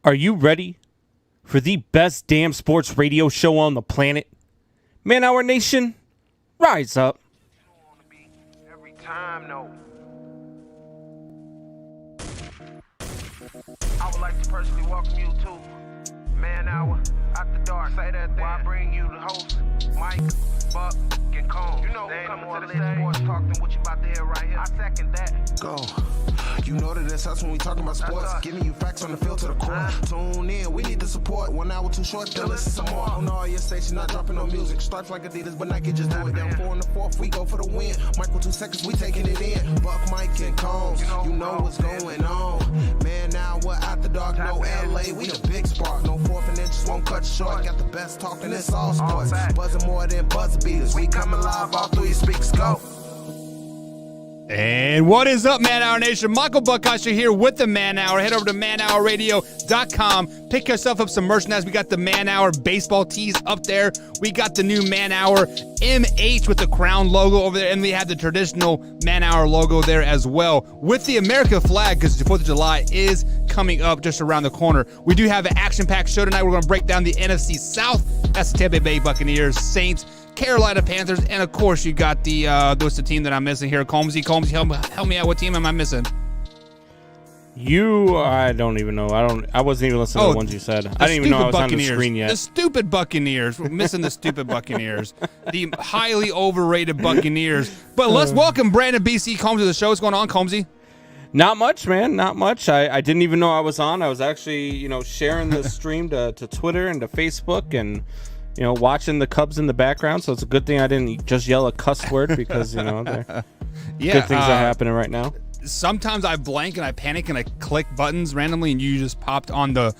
Are you ready for the best damn sports radio show on the planet? Man Hour Nation, rise up. Every time, no. I would like to personally welcome you to Man Hour After Dark. Say that thing. While I bring you the host, Mike, Buck, and Cone. You know who's coming to the stage. Sports talk than what you about to hear right here. I second that. Go. You know that it's us when we talking about sports. Giving you facts on the field to the core. Tune in, we need the support. 1 hour too short, then listen some more. On all your stations, not dropping no music. Stripes like Adidas, but Nike just do it. Down 4 in the 4th, we go for the win. Michael 2 seconds, we taking it in. Buck, Mike, and Combs, you know what's going on. Man, now we're After Dark, no LA, we the big spark. No 4th and inches won't cut short. Got the best talking, it's all sports. Buzzing more than buzzer beaters. We coming live, all 3 speakers go. And what is up, Man Hour Nation? Michael Buckasher here with the Man Hour. Head over to manhourradio.com. Pick yourself up some merchandise. We got the Man Hour baseball tees up there. We got the new Man Hour MH with the crown logo over there. And we have the traditional Man Hour logo there as well with the America flag, because the 4th of July is coming up just around the corner. We do have an action-packed show tonight. We're going to break down the NFC South. That's the Tampa Bay Buccaneers, Saints, Carolina Panthers, and of course you got the team that I'm missing here. Combsy, help me out. What team am I missing? I don't even know. I wasn't even listening to the ones you said. I didn't even know I was on the screen yet. The stupid Buccaneers. We're missing the stupid Buccaneers. The highly overrated Buccaneers. But let's welcome Brandon BC Combs to the show. What's going on, Combsy? Not much, man. Not much. I didn't even know I was on. I was actually, sharing the stream to Twitter and to Facebook and watching the Cubs in the background, so it's a good thing I didn't just yell a cuss word because, good things are happening right now. Sometimes I blank and I panic and I click buttons randomly, and you just popped on the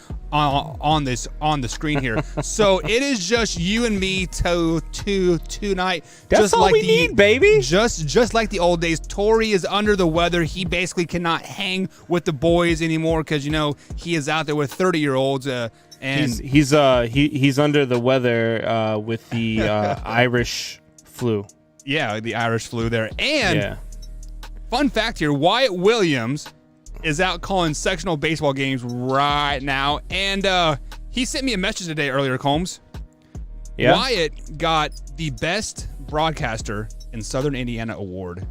screen here. So it is just you and me tonight. That's just all like we need, baby. Just like the old days. Tori is under the weather. He basically cannot hang with the boys anymore because he is out there with 30-year-olds. And he's under the weather with the Irish flu. Yeah, the Irish flu there. And fun fact here, Wyatt Williams is out calling sectional baseball games right now. And he sent me a message today earlier, Combs. Yeah. Wyatt got the best broadcaster in Southern Indiana award.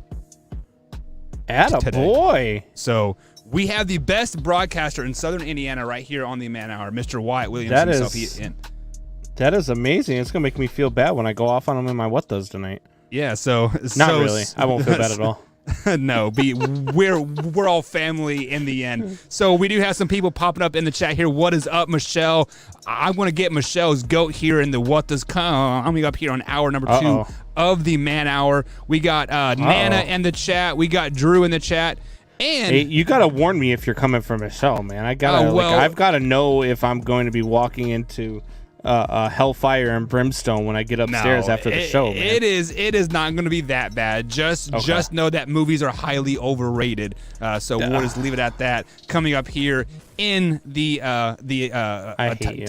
Attaboy. So we have the best broadcaster in Southern Indiana right here on the Man Hour, Mr. Wyatt Williams That is amazing. It's going to make me feel bad when I go off on him in my What Does tonight. Yeah, Not really. I won't feel bad at all. No, we're all family in the end. So we do have some people popping up in the chat here. What is up, Michelle? I want to get Michelle's goat here in the What Does coming up here on hour number 2 of the Man Hour. We got Nana in the chat. We got Drew in the chat. And hey, you gotta warn me if you're coming from Michelle, man. I've gotta know if I'm going to be walking into hellfire and brimstone when I get upstairs after the show, man. It is not going to be that bad. Just know that movies are highly overrated. So we'll just leave it at that. Coming up here in the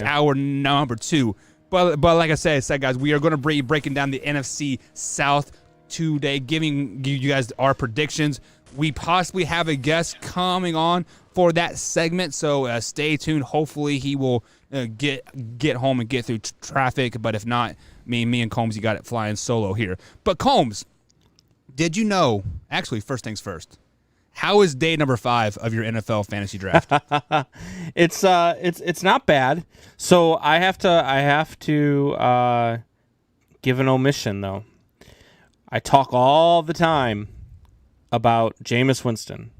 hour number 2. But like I said, guys, we are going to be breaking down the NFC South today, giving you guys our predictions. We possibly have a guest coming on for that segment, so stay tuned. Hopefully he will get home and get through traffic, but if not, me and Combs, you got it flying solo here. But Combs, did you know, actually, first things first, how is day number 5 of your NFL fantasy draft? It's not bad. So I have to give an omission, though. I talk all the time about Jameis Winston.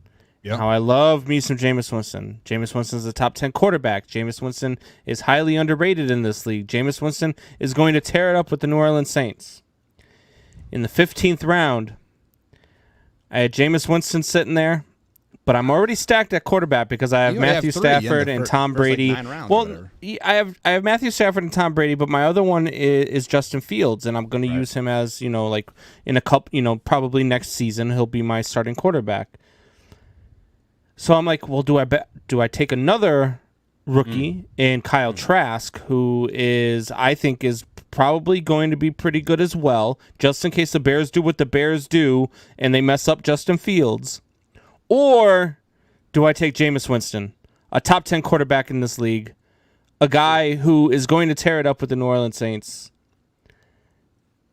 Yep. How I love me some Jameis Winston. Jameis Winston is a top 10 quarterback. Jameis Winston is highly underrated in this league. Jameis Winston is going to tear it up with the New Orleans Saints. In the 15th round, I had Jameis Winston sitting there, but I'm already stacked at quarterback because I have Matthew Stafford and Tom Brady. I have Matthew Stafford and Tom Brady, but my other one is Justin Fields, and I'm going to use him as, in a couple, probably next season he'll be my starting quarterback. So I'm like, well, do I take another rookie in Kyle Trask, who I think is probably going to be pretty good as well, just in case the Bears do what the Bears do and they mess up Justin Fields? Or do I take Jameis Winston? a top 10 quarterback in this league, a guy who is going to tear it up with the New Orleans Saints,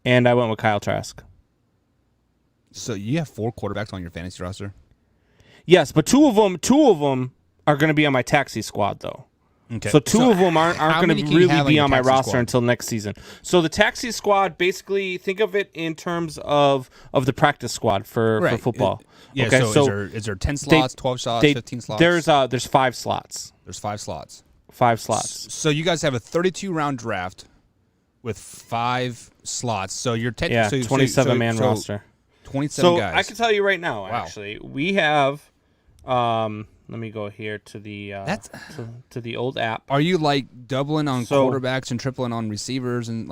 and I went with Kyle Trask. So you have 4 quarterbacks on your fantasy roster? Yes, but two of them are going to be on my taxi squad, though. Okay. So two of them aren't going to really be on my roster squad? until next season. So the taxi squad, basically, think of it in terms of the practice squad for football. Yeah. Okay, so is there 10 slots, 12 slots, 15 slots? There's 5 slots. There's 5 slots. 5 slots. So you guys have a 32-round draft with 5 slots. So you're 27-man roster. 27 guys. I can tell you right now, actually, we have. Let me go here to the to the old app. Are you like doubling on quarterbacks and tripling on receivers and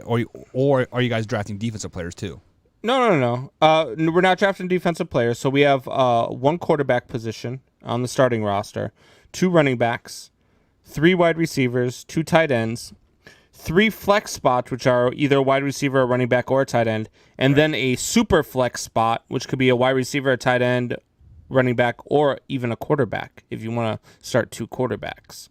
or are you guys drafting defensive players too? No. We're not drafting defensive players. So we have 1 quarterback position on the starting roster, 2 running backs, 3 wide receivers, 2 tight ends, 3 flex spots, which are either a wide receiver, a running back, or a tight end, and then a super flex spot, which could be a wide receiver, a tight end, running back, or even a quarterback if you want to start 2 quarterbacks.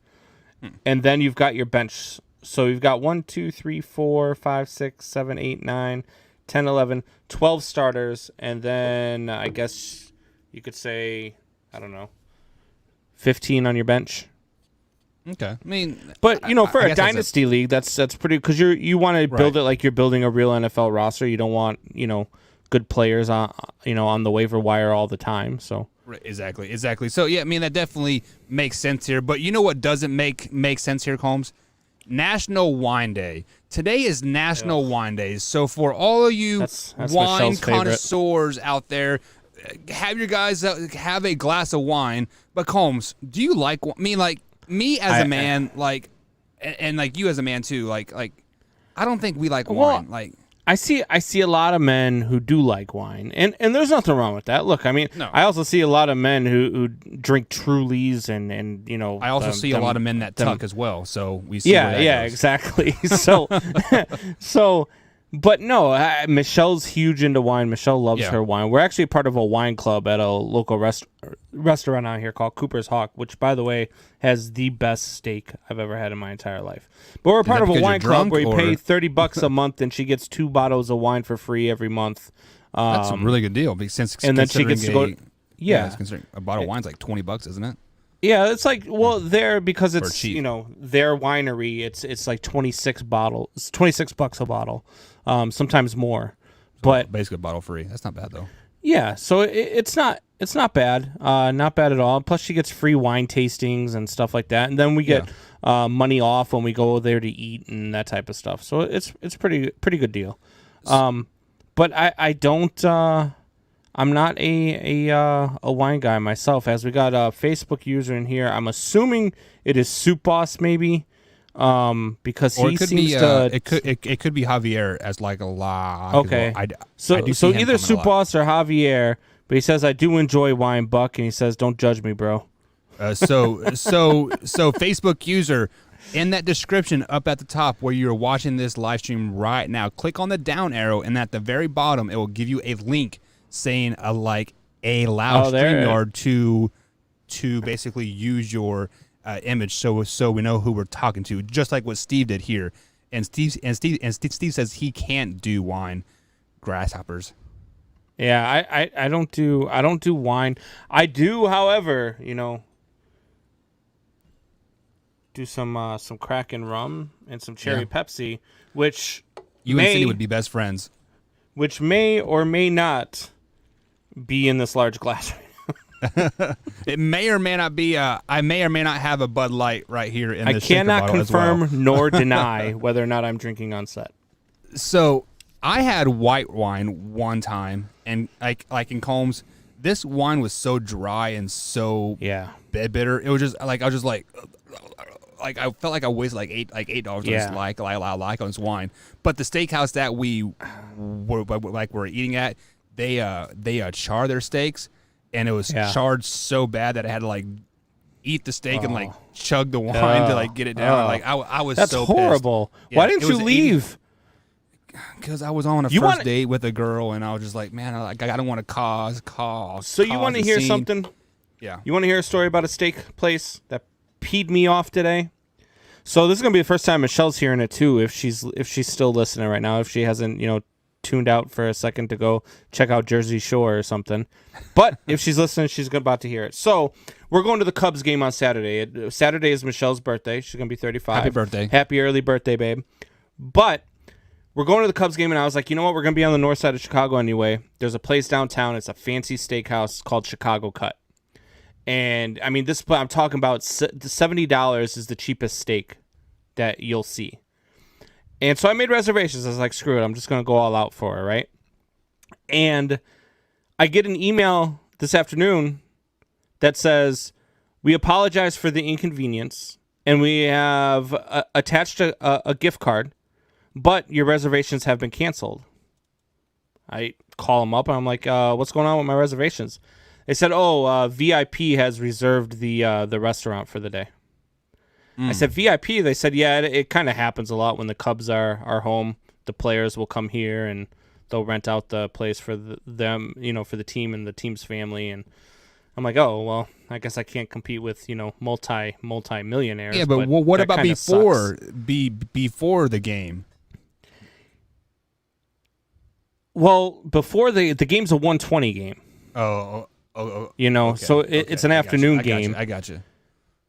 And then you've got your bench. So you've got 1, 2, 3, 4, 5, 6, 7, 8, 9, 10, 11, 12 starters, and then I guess you could say, I don't know, 15 on your bench. Okay, I mean, but for a dynasty league, that's pretty, because you want to build it like you're building a real NFL roster. You don't want good players on the waiver wire all the time. So right, exactly. So yeah, I mean that definitely makes sense here. But you know what doesn't make sense here, Combs? National Wine Day. Today is National Wine Day. So for all of you that's wine connoisseurs out there, have your guys have a glass of wine. But Combs, do you like? I mean, like me as a man, and like you as a man too, like I don't think we like wine. Like I see a lot of men who do like wine, and there's nothing wrong with that. Look, I mean, I also see a lot of men who drink Trulies and I also see a lot of men that tuck as well. So we see where that goes. Exactly. So but no, Michelle's huge into wine. Michelle loves her wine. We're actually part of a wine club at a local restaurant out here called Cooper's Hawk, which, by the way, has the best steak I've ever had in my entire life. But we're part of a wine club where you pay $30 a month, and she gets 2 bottles of wine for free every month. That's a really good deal. And then she gets to go. Considering a bottle of wine's like $20, isn't it? Yeah, it's like there, because it's their winery. It's like $26 a bottle. Sometimes more, but basically bottle free. That's not bad though. Yeah, so it's not bad, not bad at all. Plus, she gets free wine tastings and stuff like that, and then we get money off when we go there to eat and that type of stuff. So it's pretty good deal. But I don't. I'm not a wine guy myself. As we got a Facebook user in here, I'm assuming it is Soup Boss maybe. Because he seems to. It could be Javier as like a lot. Okay. So either Soup Boss or Javier, but he says I do enjoy wine, Buck, and he says don't judge me, bro. So Facebook user, in that description up at the top where you're watching this live stream right now, click on the down arrow, and at the very bottom it will give you a link saying allow StreamYard to basically use your image, so we know who we're talking to, just like what Steve did here. And Steve says he can't do wine. Grasshoppers. Yeah, I don't do wine. I do, however, do some Kraken rum and some cherry Pepsi, which you and Cindy would be best friends. Which may or may not be in this large glass. It may or may not be. I may or may not have a Bud Light right here in this shaker bottle as well. I cannot confirm nor deny whether or not I'm drinking on set. So I had white wine one time, and like in Combs, this wine was so dry and so bitter. It was just like I felt like I wasted like $8 on this like on this wine. But the steakhouse that we were eating at, they char their steaks. And it was charred so bad that I had to like eat the steak and like chug the wine to like get it down. Like I was That's so horrible. Yeah, why didn't you leave? Because I was on a first date with a girl, and I was just like, man, I don't want to cause. So you want to hear something? Yeah. You want to hear a story about a steak place that peed me off today? So this is gonna be the first time Michelle's hearing it too. If she's still listening right now, if she hasn't tuned out for a second to go check out Jersey Shore or something, but if she's listening, she's about to hear it. So we're going to the Cubs game on Saturday. Saturday is Michelle's birthday. She's gonna be 35. Happy birthday! Happy early birthday, babe. But we're going to the Cubs game, and I was like, you know what? We're gonna be on the north side of Chicago anyway. There's a place downtown. It's a fancy steakhouse called Chicago Cut. And I mean, this I'm talking about $70 is the cheapest steak that you'll see. And so I made reservations. I was like, screw it, I'm just gonna go all out for it, right? And I get an email this afternoon that says, we apologize for the inconvenience, and we have attached a gift card, but your reservations have been canceled. I call them up, and I'm like, what's going on with my reservations? They said, VIP has reserved the restaurant for the day. I said, VIP? They said, yeah, it kind of happens a lot when the Cubs are home. The players will come here, and they'll rent out the place for them, for the team and the team's family. And I'm like, oh, well, I guess I can't compete with, multi-millionaires. Yeah, but what about before the game? Well, before the game's a 1:20 game. Oh. Okay, so it's an afternoon game. I got you.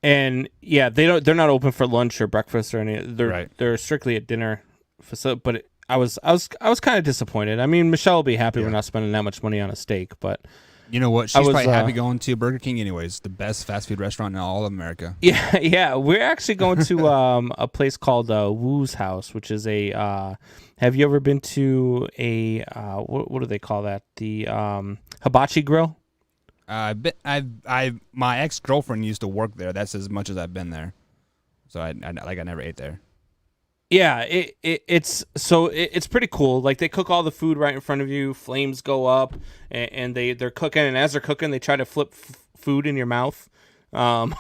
And yeah, they're not open for lunch or breakfast or anything. They're strictly at dinner facility. But I was kind of disappointed. I mean, Michelle will be happy we're not spending that much money on a steak, but you know what? She's probably happy going to Burger King anyways. The best fast food restaurant in all of America. Yeah. We're actually going to a place called Woo's House, which is a. Have you ever been to a what do they call that? The hibachi grill. My ex-girlfriend used to work there. That's as much as I've been there. So I never ate there. Yeah, it's pretty cool. Like, they cook all the food right in front of you. Flames go up, and they're cooking. And as they're cooking, they try to flip food in your mouth. And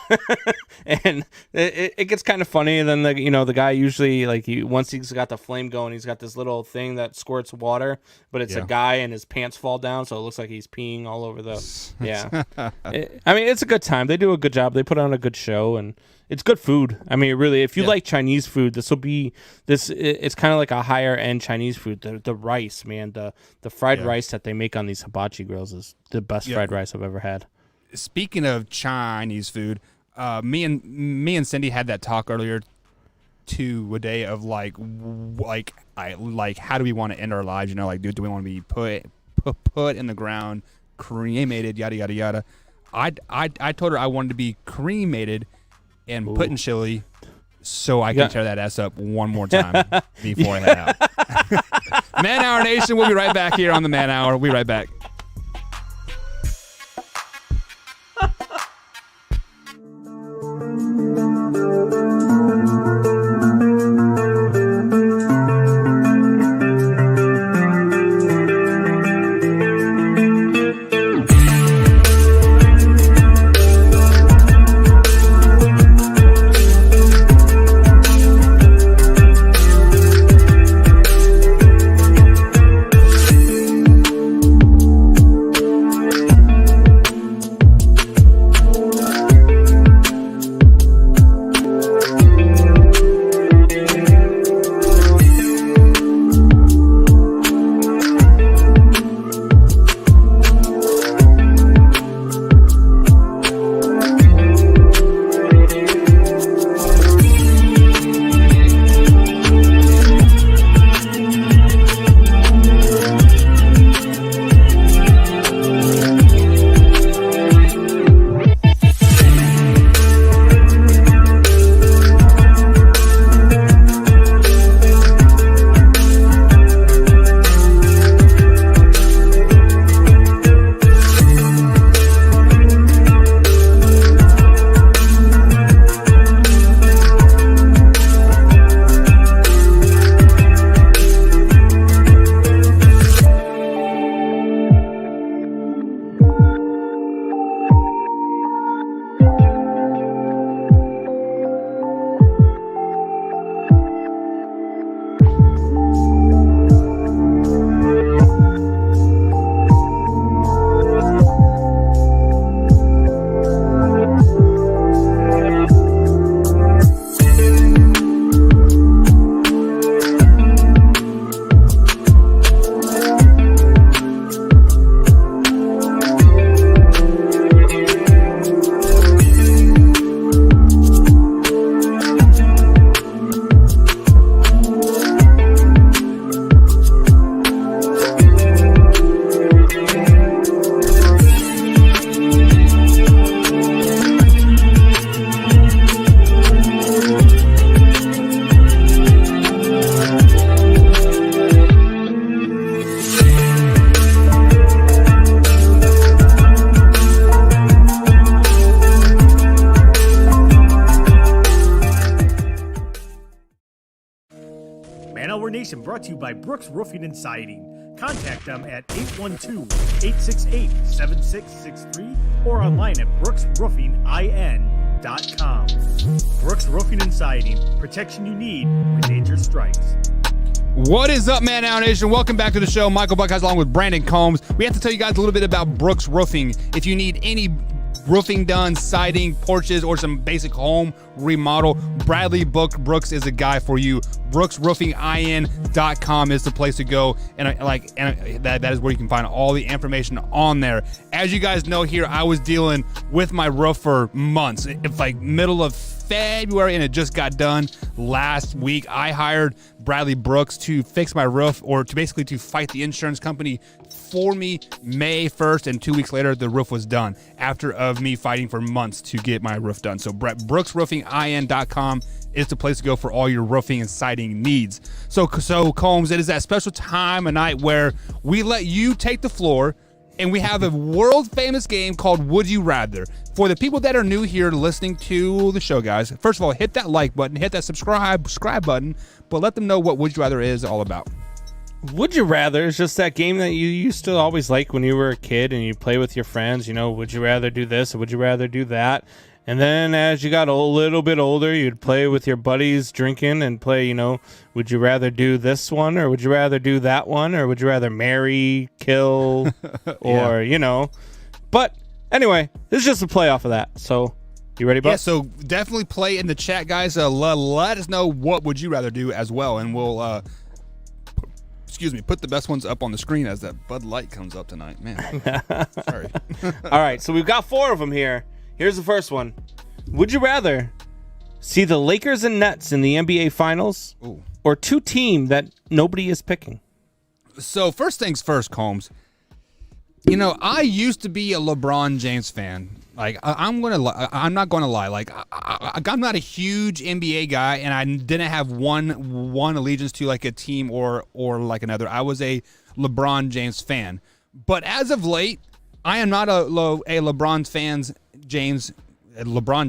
it gets kind of funny. And then the guy usually, like, once he's got the flame going, he's got this little thing that squirts water, but it's a guy and his pants fall down, so it looks like he's peeing all over the. Yeah, I mean, it's a good time. They do a good job. They put on a good show, and it's good food. I mean, really, if you like Chinese food, this will be this. It's kind of like a higher end Chinese food. The rice, man, the fried rice that they make on these hibachi grills is the best fried rice I've ever had. Speaking of Chinese food, me and Cindy had that talk earlier today of like how do we want to end our lives? Do we want to be put in the ground, cremated, yada yada yada. I told her I wanted to be cremated and put in chili, so I can tear that ass up one more time before I head out. Man Hour Nation, we'll be right back here on the Man Hour. We'll be right back. Nation brought to you by Brooks Roofing and Siding. Contact them at 812-868-7663 or online at brooksroofingin.com. Brooks Roofing and Siding. Protection you need when nature strikes. What is up, Man Out Nation? Welcome back to the show. Michael Buckeyes along with Brandon Combs. We have to tell you guys a little bit about Brooks Roofing. If you need any roofing done, siding, porches, or some basic home remodel, Bradley Brooks is a guy for you. BrooksRoofingIN.com is the place to go, and that is where you can find all the information on there. As you guys know here, I was dealing with my roof for months. It's like middle of February, and it just got done last week. I hired Bradley Brooks to fix my roof, or to fight the insurance company for me May 1st, and 2 weeks later the roof was done after of me fighting for months to get my roof done. So BrooksRoofingIN.com is the place to go for all your roofing and siding needs. So Combs, it is that special time of night where we let you take the floor, and we have a world famous game called Would You Rather. For the people that are new here listening to the show, guys, first of all, hit that like button, hit that subscribe button, but let them know what Would You Rather is all about. Would You Rather is just that game that you used to always like when you were a kid and you play with your friends. You know, would you rather do this or would you rather do that? And then as you got a little bit older, you'd play with your buddies drinking and play, you know, would you rather do this one or would you rather do that one? Or would you rather marry, kill, or, you know. But anyway, this is just a play off of that. So you ready, Buck? Yeah, so definitely play in the chat, guys. Let us know what would you rather do as well, and we'll put the best ones up on the screen as that Bud Light comes up tonight. Man, sorry. All right, so we've got 4 of them here. Here's the first one. Would you rather see the Lakers and Nets in the NBA Finals, or 2 teams that nobody is picking? So first things first, Combs. You know, I used to be a LeBron James fan. Like, I'm not going to lie. Like, I'm not a huge NBA guy, and I didn't have one allegiance to like a team or like another. I was a LeBron James fan. But as of late, I am not a LeBron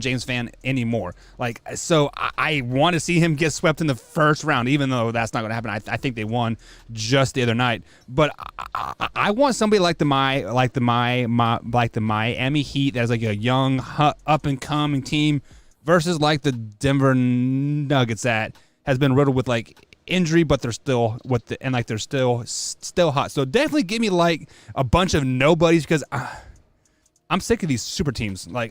James fan anymore. Like, so I want to see him get swept in the first round, even though that's not going to happen. I think they won just the other night. But I want somebody like the Miami Heat that's like a young up and coming team versus like the Denver Nuggets that has been riddled with like injury, but they're still they're still hot. So definitely give me like a bunch of nobodies, because I'm sick of these super teams. We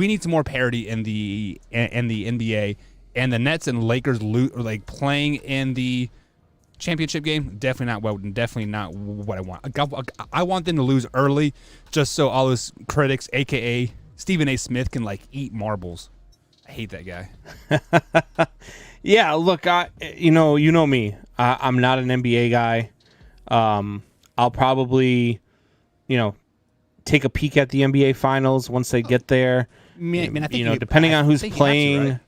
need some more parity in the NBA, and the Nets and Lakers like playing in the championship game. Definitely not what I want. I want them to lose early, just so all those critics, aka Stephen A. Smith, can like eat marbles. I hate that guy. Yeah, look, you know me. I'm not an NBA guy. I'll probably, take a peek at the NBA Finals once they get there. I think depending on who's playing,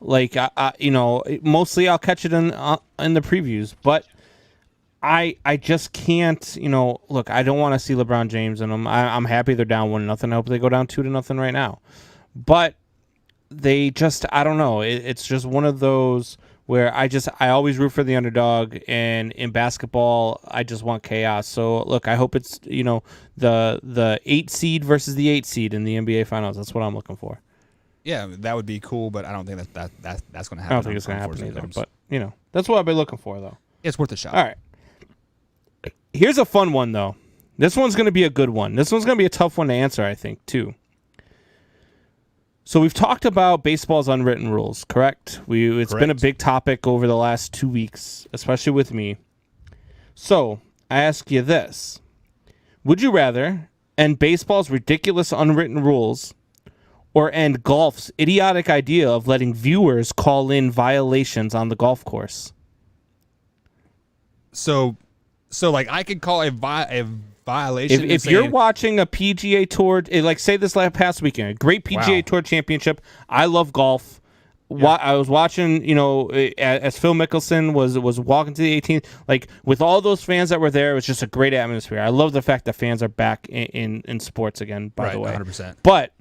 right? Mostly I'll catch it in the previews. But I just can't. Look, I don't want to see LeBron James in them. I'm happy they're down 1-0. I hope they go down 2-0 right now. But they just, I don't know. It's just one of those where I always root for the underdog, and in basketball, I just want chaos. So look, I hope it's the 8 seed versus the 8 seed in the NBA Finals. That's what I'm looking for. Yeah, that would be cool, but I don't think that's going to happen. I don't think it's going to happen either. But that's what I've been looking for, though. It's worth a shot. All right. Here's a fun one, though. This one's going to be a good one. This one's going to be a tough one to answer, I think, too. So we've talked about baseball's unwritten rules, correct? It's been a big topic over the last 2 weeks, especially with me. So I ask you this. Would you rather end baseball's ridiculous unwritten rules or end golf's idiotic idea of letting viewers call in violations on the golf course? So like I could call a violation. If you're watching a PGA Tour, like say this past weekend, a great PGA Tour championship. I love golf. Yeah. I was watching, as Phil Mickelson was walking to the 18th, like with all those fans that were there, it was just a great atmosphere. I love the fact that fans are back in sports again, by the way. 100%. But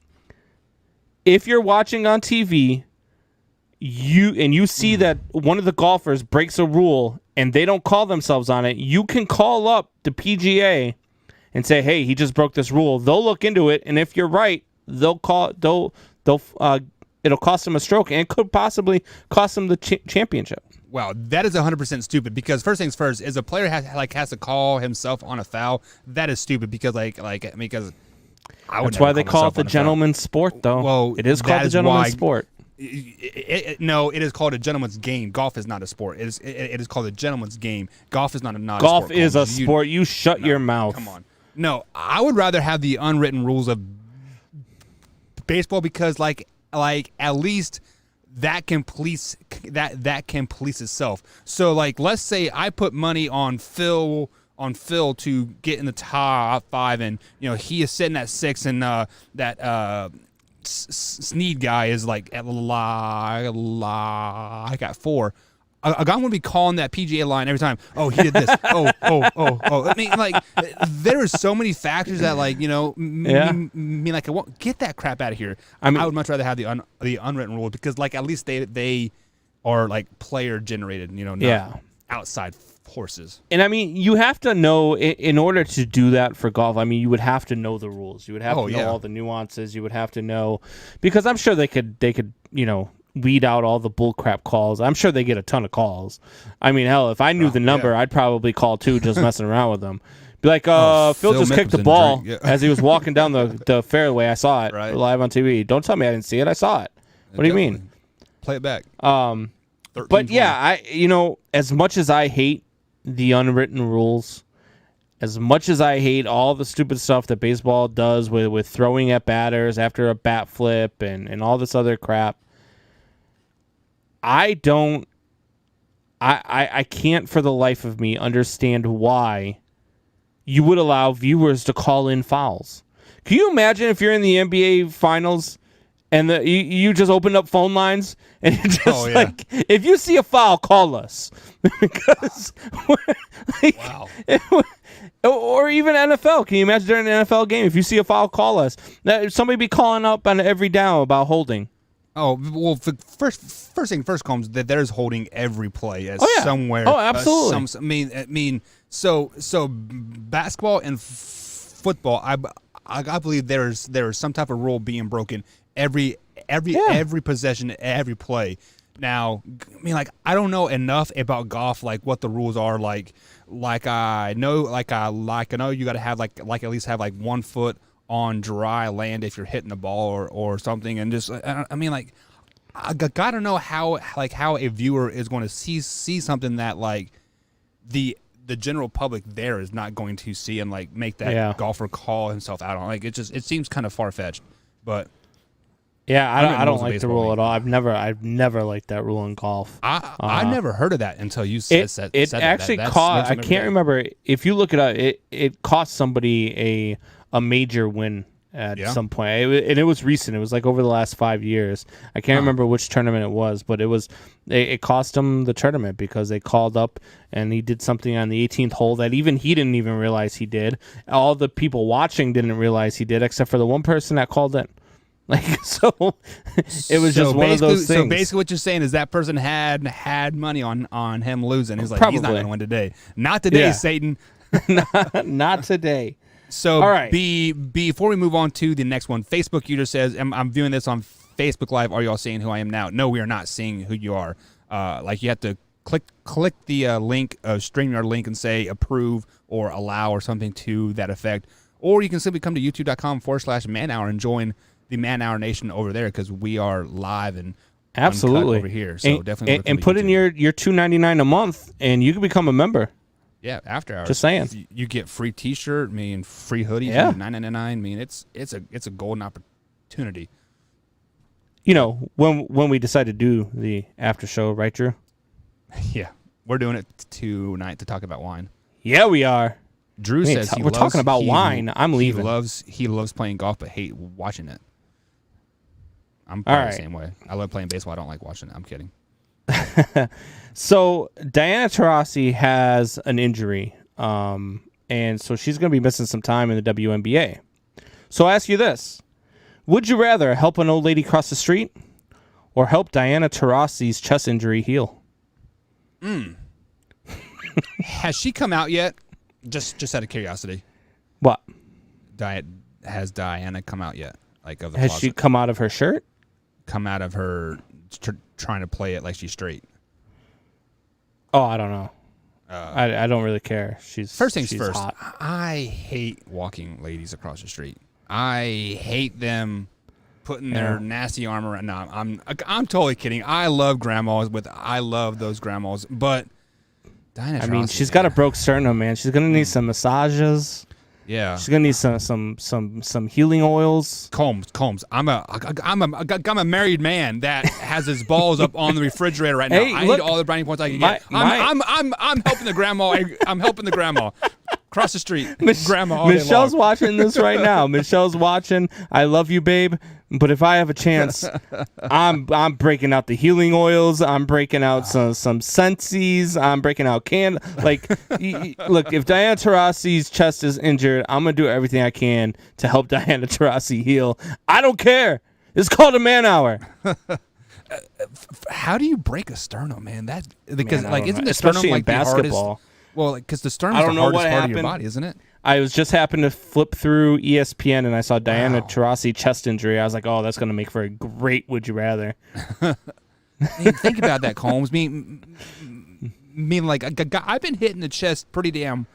if you're watching on TV you see that one of the golfers breaks a rule and they don't call themselves on it, you can call up the PGA and say, "Hey, he just broke this rule." They'll look into it, and if you're right, it'll cost them a stroke, and it could possibly cost them the championship. Wow, that is 100% stupid. Because first things first, is a player has to call himself on a foul. That is stupid because because that's why they call it the gentleman's sport, though. Well, it is called the gentleman's sport. No, it is called a gentleman's game. Golf is not a sport. It is called a gentleman's game. Golf is not a sport. Golf is a sport. You shut your mouth. Come on. No, I would rather have the unwritten rules of baseball because, like at least that can police itself. So, like, let's say I put money on Phil to get in the top 5, and he is sitting at 6, and that Sneed guy is like at I got 4. I'm going to be calling that PGA line every time. Oh, he did this. Oh. I mean, like, there are so many factors that, like, mean, like, I won't get that crap out of here. I would much rather have the unwritten rules because, like, at least they are, like, player generated, not outside forces. And I mean, you have to know in order to do that for golf. I mean, you would have to know the rules. You would have to know all the nuances. You would have to know, because I'm sure they could weed out all the bullcrap calls. I'm sure they get a ton of calls. I mean, hell, if I knew the number, I'd probably call too, just messing around with them. Be like, Phil just kicked the ball as he was walking down the fairway. I saw it live on TV. Don't tell me I didn't see it. I saw it. What do you mean? Play it back. But yeah, as much as I hate the unwritten rules, as much as I hate all the stupid stuff that baseball does with throwing at batters after a bat flip and all this other crap, I can't for the life of me understand why you would allow viewers to call in fouls. Can you imagine if you're in the NBA Finals and you just opened up phone lines and you're just like, if you see a foul, call us. Because wow. Or even NFL. Can you imagine during an NFL game, if you see a foul, call us? Somebody be calling up on every down about holding. Oh, well, first thing first comes that there's holding every play somewhere. Oh, absolutely. I mean, so basketball and football, I believe there's some type of rule being broken every possession, every play. Now, I mean, like, I don't know enough about golf, like what the rules are. Like I know you got to have like at least have like 1 foot on dry land if you're hitting the ball or something, and just I mean, like, I gotta know how a viewer is going to see something that, like, the general public there is not going to see and, like, make that golfer call himself out on. Like, it seems kind of far-fetched, but I don't like the rule at all. I've never liked that rule in golf. I never heard of that until you said that. It actually cost. I can't remember if you look it up. It cost somebody a major win at some point, and it was recent. It was like over the last 5 years. I can't remember which tournament it was, but it cost him the tournament because they called up and he did something on the 18th hole that even he didn't even realize he did. All the people watching didn't realize he did, except for the one person that called in. Like, so it was just one of those things. So basically what you're saying is that person had money on him losing. He's like, Probably. He's not going to win today. Not today, Satan. Not today. So all right. Before we move on to the next one, Facebook user says, I'm viewing this on Facebook Live. Are y'all seeing who I am now? No, we are not seeing who you are. Like, you have to click the link, StreamYard link, and say approve or allow or something to that effect. Or you can simply come to youtube.com/manhour and join the Man Hour Nation over there, because we are live and absolutely over here. So definitely and put in your $2.99 a month, and you can become a member. Yeah, after hours. Just saying, you get free T-shirt, free hoodie, $9.99. It's a golden opportunity. When we decide to do the after show, right, Drew? Yeah, we're doing it tonight to talk about wine. Yeah, we are. Drew says we're talking about wine. I'm leaving. He loves playing golf, but hate watching it. I'm probably the same way. I love playing baseball. I don't like watching it. I'm kidding. So Diana Taurasi has an injury, and so she's going to be missing some time in the WNBA. So I ask you this: would you rather help an old lady cross the street, or help Diana Taurasi's chest injury heal? Has she come out yet? Just out of curiosity. What? Has Diana come out yet? Like of the Has closet? she come out of her shirt? Come out of her trying to play it like she's straight? Oh, I don't know. I don't really care. She's First things she's first. hot. I hate walking ladies across the street. I hate them putting their nasty arm around. No, I'm totally kidding. I love grandmas. I love those grandmas. But Diana, I mean, she's got a broke sternum, man. She's gonna need some massages. Yeah, she's gonna need some healing oils. Combs. I'm a married man that has his balls up on the refrigerator right now. Hey, I look, need all the brownie points I can get. I'm helping the grandma. I'm helping the grandma across the street. Grandma. All Michelle's day long. watching this right now. Michelle's watching. I love you, babe. But if I have a chance, I'm breaking out the healing oils. I'm breaking out some Sensies. I'm breaking out Like, look, if Diana Taurasi's chest is injured, I'm gonna do everything I can to help Diana Taurasi heal. I don't care. It's called a man hour. How do you break a sternum, man? Because Man, isn't know. the sternum Especially like in basketball? the hardest? Well, because the sternum I is don't the know what hardest part of your happened. body, isn't it? I was just happened to flip through ESPN and I saw Diana Taurasi chest injury. I was like, oh, that's going to make for a great Would You Rather. Man, think about that, Combs. Like I've been hitting the chest pretty damn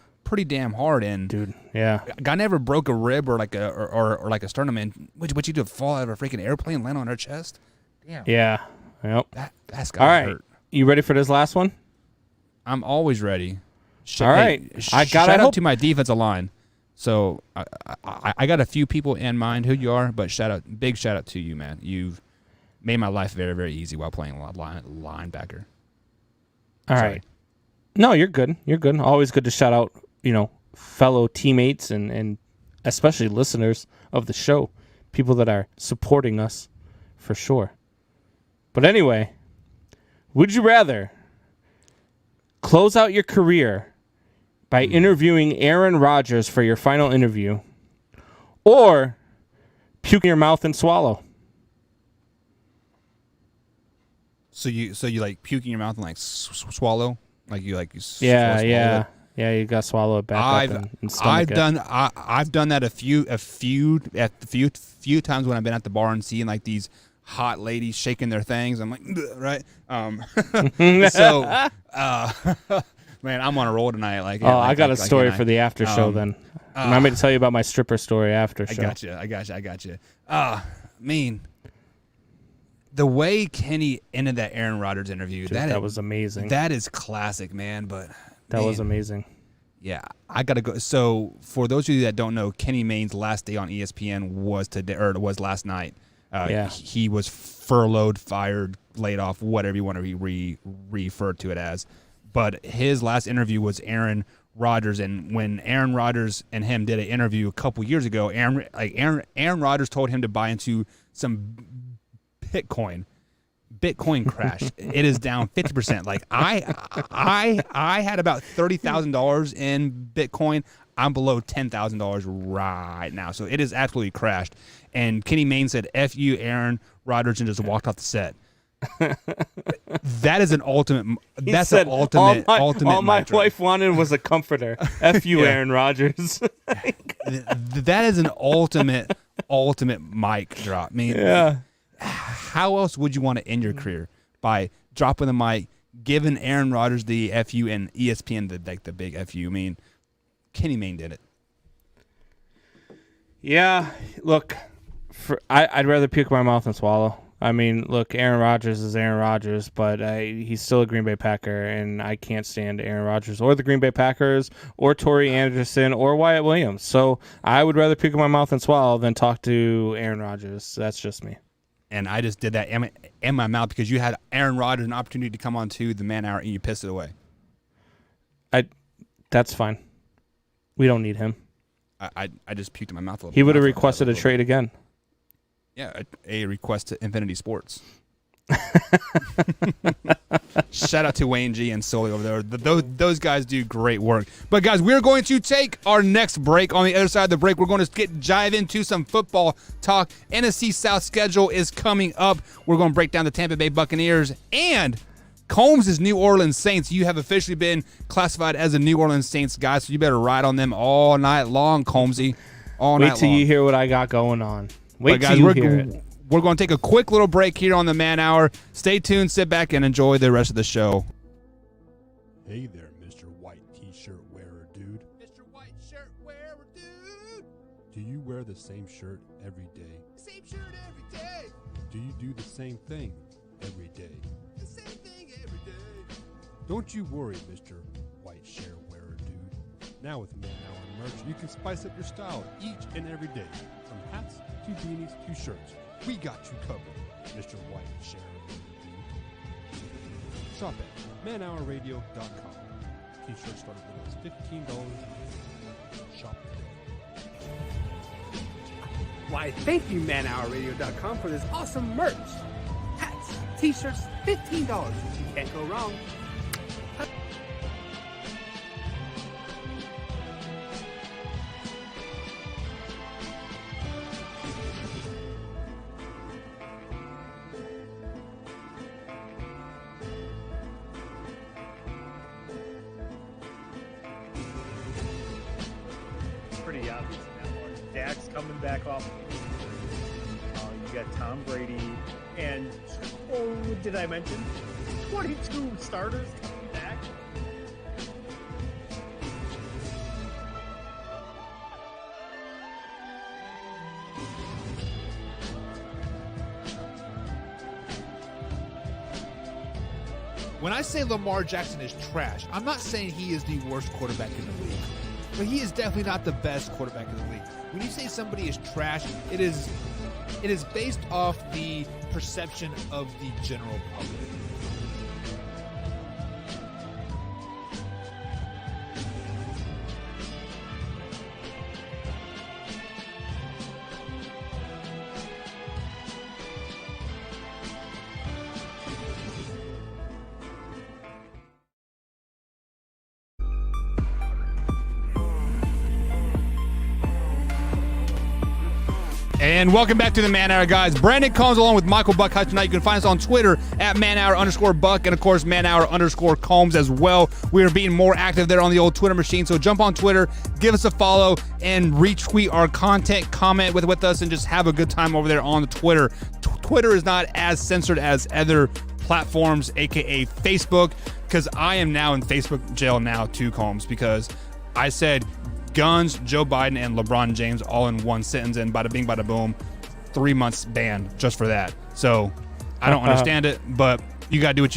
hard, and Dude, yeah. I never broke a rib or like a sternum. And what you do? Fall out of a freaking airplane, land on her chest? Damn. Yeah. Yep. That's All gotta right. hurt. You ready for this last one? I'm always ready. All right. Shout out to my defensive line. So I got a few people in mind who you are, but big shout out to you, man. You've made my life very, very easy while playing linebacker. All right. No, you're good. You're good. Always good to shout out, fellow teammates and especially listeners of the show, people that are supporting us for sure. But anyway, would you rather close out your career by interviewing Aaron Rodgers for your final interview, or puke in your mouth and swallow? So you like puke in your mouth and like swallow, like you Yeah, swallow yeah, it? yeah. You got to swallow it back up and stomach I've done that a few times when I've been at the bar and seeing like these hot ladies shaking their things. I'm like, right? Man, I'm on a roll tonight. I got a story for the after show then. Remind me to tell you about my stripper story after show. I got you. Man, the way Kenny ended that Aaron Rodgers interview, Dude, that was amazing. That is classic, man. But that was amazing. Yeah, I gotta go. So for those of you that don't know, Kenny Mayne's last day on ESPN was today, or was last night. He was furloughed, fired, laid off, whatever you want to refer to it as. But his last interview was Aaron Rodgers, and when Aaron Rodgers and him did an interview a couple years ago, Aaron Rodgers told him to buy into some Bitcoin crashed. It is down 50%. Like I had about $30,000 in Bitcoin. I'm below $10,000 right now. So it is absolutely crashed. And Kenny Mayne said, "F you, Aaron Rodgers," and just walked off the set. That is an ultimate. That's an ultimate. All my wife wanted was a comforter. F you, Aaron Rodgers. That is an ultimate mic drop. I mean, how else would you want to end your career? By dropping the mic, giving Aaron Rodgers the FU and ESPN the big FU. I mean, Kenny Mayne did it. Yeah, look, I'd rather puke my mouth than swallow. I mean, look, Aaron Rodgers is Aaron Rodgers, but he's still a Green Bay Packer, and I can't stand Aaron Rodgers or the Green Bay Packers or Torrey Anderson or Wyatt Williams. So I would rather puke my mouth and swallow than talk to Aaron Rodgers. That's just me. And I just did that in my mouth because you had Aaron Rodgers an opportunity to come on to the man hour, and you pissed it away. That's fine. We don't need him. I just puked in my mouth a little bit. He would have requested a trade again. Yeah, a request to Infinity Sports. Shout out to Wayne G and Sully over there. Those guys do great work. But, guys, we're going to take our next break. On the other side of the break, we're going to dive into some football talk. NFC South schedule is coming up. We're going to break down the Tampa Bay Buccaneers and Combs' New Orleans Saints. You have officially been classified as a New Orleans Saints guy, so you better ride on them all night long, Combsy. Wait till you hear what I got going on. Wait till you hear it. We're going to take a quick little break here on the Man Hour. Stay tuned, sit back, and enjoy the rest of the show. Hey there, Mr. White T-shirt wearer dude. Mr. White shirt wearer dude. Do you wear the same shirt every day? Same shirt every day. Do you do the same thing every day? The same thing every day. Don't you worry, Mr. White shirt wearer dude. Now with Man Hour merch, you can spice up your style each and every day. From hats to beanies to shirts. We got you covered, Mr. White shirt wearer dude. Shop at manhourradio.com. T-shirts start at $15. Shop today. Why, thank you, manhourradio.com, for this awesome merch. Hats, t-shirts, $15. You can't go wrong. Pretty obvious in that one. Dak's coming back off. You got Tom Brady, and did I mention 22 starters coming back? When I say Lamar Jackson is trash, I'm not saying he is the worst quarterback in the league, but he is definitely not the best quarterback in the league. When you say somebody is trash, it is based off the perception of the general public. And welcome back to the Man Hour, guys. Brandon Combs along with Michael Buckhouse tonight. You can find us on Twitter at manhour_Buck and, of course, manhour_Combs as well. We are being more active there on the old Twitter machine. So jump on Twitter, give us a follow, and retweet our content, comment with us, and just have a good time over there on the Twitter. Twitter is not as censored as other platforms, a.k.a. Facebook, because I am now in Facebook jail now too, Combs, because I said guns, Joe Biden, and LeBron James all in one sentence, and bada bing, bada boom, 3 months banned just for that. So I don't understand it, but you gotta do what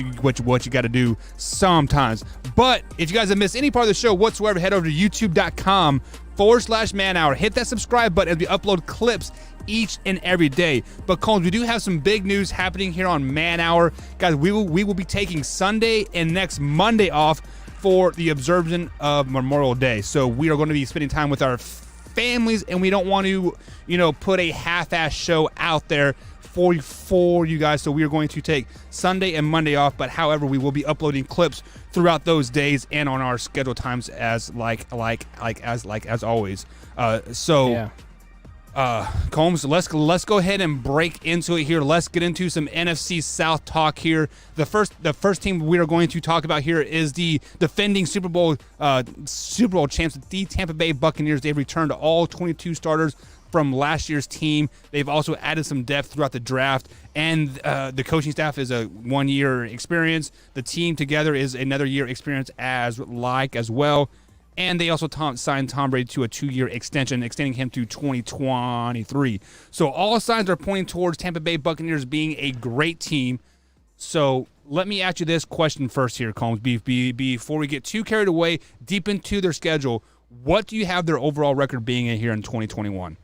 you gotta do sometimes. But if you guys have missed any part of the show whatsoever, head over to youtube.com/Man Hour. Hit that subscribe button as we upload clips each and every day. But Combs, we do have some big news happening here on Man Hour. Guys, we will be taking Sunday and next Monday off for the observance of Memorial Day. So we are going to be spending time with our families, and we don't want to, put a half-ass show out there for you guys. So we are going to take Sunday and Monday off, but however, we will be uploading clips throughout those days and on our scheduled times as always. Combs, let's go ahead and break into it here. Let's get into some NFC South talk here. The first team we are going to talk about here is the defending Super Bowl champs, the Tampa Bay Buccaneers. They've returned all 22 starters from last year's team. They've also added some depth throughout the draft, and the coaching staff is a 1 year experience. The team together is another year experience as well. And they also signed Tom Brady to a 2-year extension, extending him to 2023. So all signs are pointing towards Tampa Bay Buccaneers being a great team. So let me ask you this question first here, Combs, before we get too carried away deep into their schedule. What do you have their overall record being in here in 2021?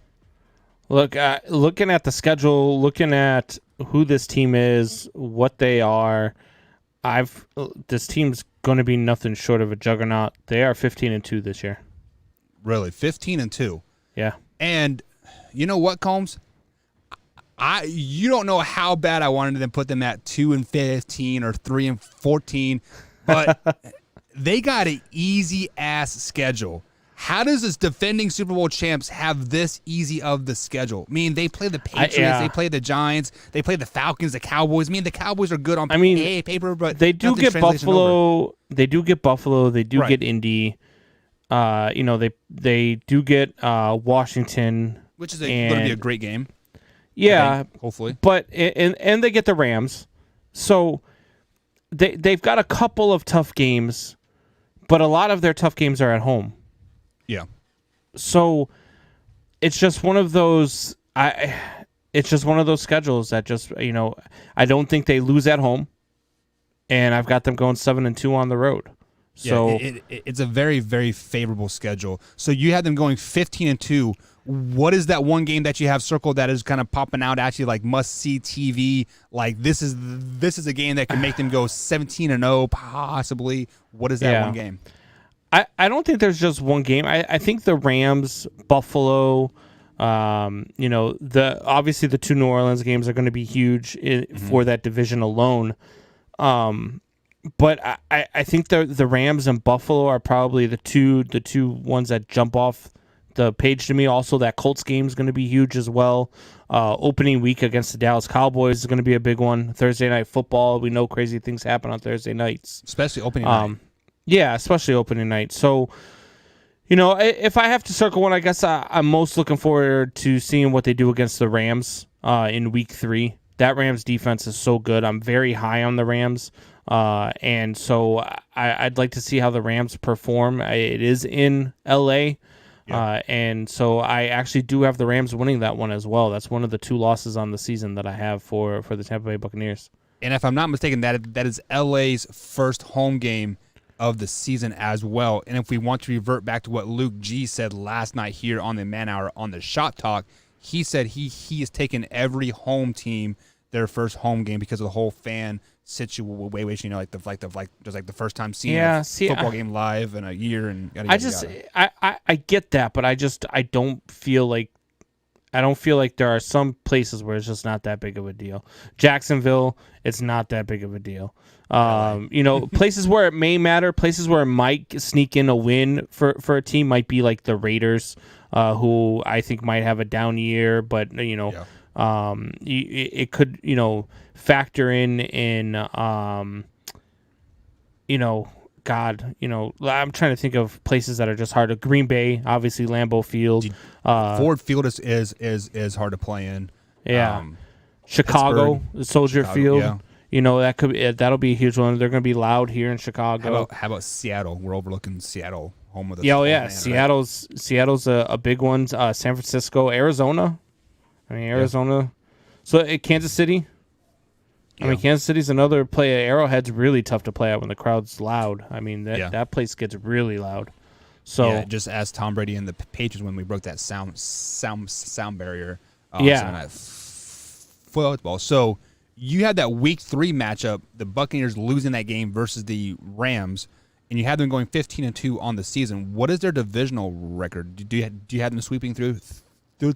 Look, looking at the schedule, looking at who this team is, what they are, this team's going to be nothing short of a juggernaut. They are 15-2 this year. Really, 15-2. Yeah. And you know what, Combs? You don't know how bad I wanted them to put them at 2-15 or 3-14, but they got an easy ass schedule. How does this defending Super Bowl champs have this easy of the schedule? I mean, they play the Patriots, they play the Giants, they play the Falcons, the Cowboys. I mean, the Cowboys are good on paper, but they do get Buffalo. Over. They do get Buffalo. They do get Indy. They do get Washington, which is going to be a great game. Yeah, hopefully. But and they get the Rams, so they've got a couple of tough games, but a lot of their tough games are at home. Yeah. So it's just one of those. It's just one of those schedules that just I don't think they lose at home, and I've got them going 7-2 on the road. So it's a very, very favorable schedule. So you had them going 15-2. What is that one game that you have circled that is kind of popping out at you like must-see TV? Like this is a game that can make them go 17-0 possibly. What is that one game? I don't think there's just one game. I think the Rams, Buffalo, obviously the 2 New Orleans games are going to be huge for that division alone. But I think the Rams and Buffalo are probably the two ones that jump off the page to me. Also, that Colts game is going to be huge as well. Opening week against the Dallas Cowboys is going to be a big one. Thursday night football. We know crazy things happen on Thursday nights, especially opening night. Yeah, especially opening night. So, if I have to circle one, I guess I'm most looking forward to seeing what they do against the Rams in Week 3. That Rams defense is so good. I'm very high on the Rams. And so I'd like to see how the Rams perform. It is in L.A., and so I actually do have the Rams winning that one as well. That's one of the 2 losses on the season that I have for the Tampa Bay Buccaneers. And if I'm not mistaken, that is L.A.'s first home game of the season as well. And if we want to revert back to what Luke G said last night here on the Man Hour on the Shop Talk, he said he has taken every home team their first home game because of the whole fan situation, like the first time seeing a football game live in a year, and I get that, but I don't feel like there are some places where it's just not that big of a deal. Jacksonville, it's not that big of a deal. Places where it may matter, places where it might sneak in a win for a team might be like the Raiders, who I think might have a down year, but it could factor in I'm trying to think of places that are just hard. Green Bay, obviously Lambeau Field. Ford Field is hard to play in. Yeah. Chicago, Soldier Field. Yeah. That'll be a huge one. They're going to be loud here in Chicago. How about Seattle? We're overlooking Seattle, home of the Seattle's a big one. San Francisco, Arizona. Arizona. So Kansas City. Yeah. Kansas City's another play. Arrowhead's really tough to play at when the crowd's loud. That place gets really loud. So just as Tom Brady and the Patriots when we broke that sound barrier. Football. So you had that Week 3 matchup, the Buccaneers losing that game versus the Rams, and you had them going 15-2 on the season. What is their divisional record? Do you have them sweeping through the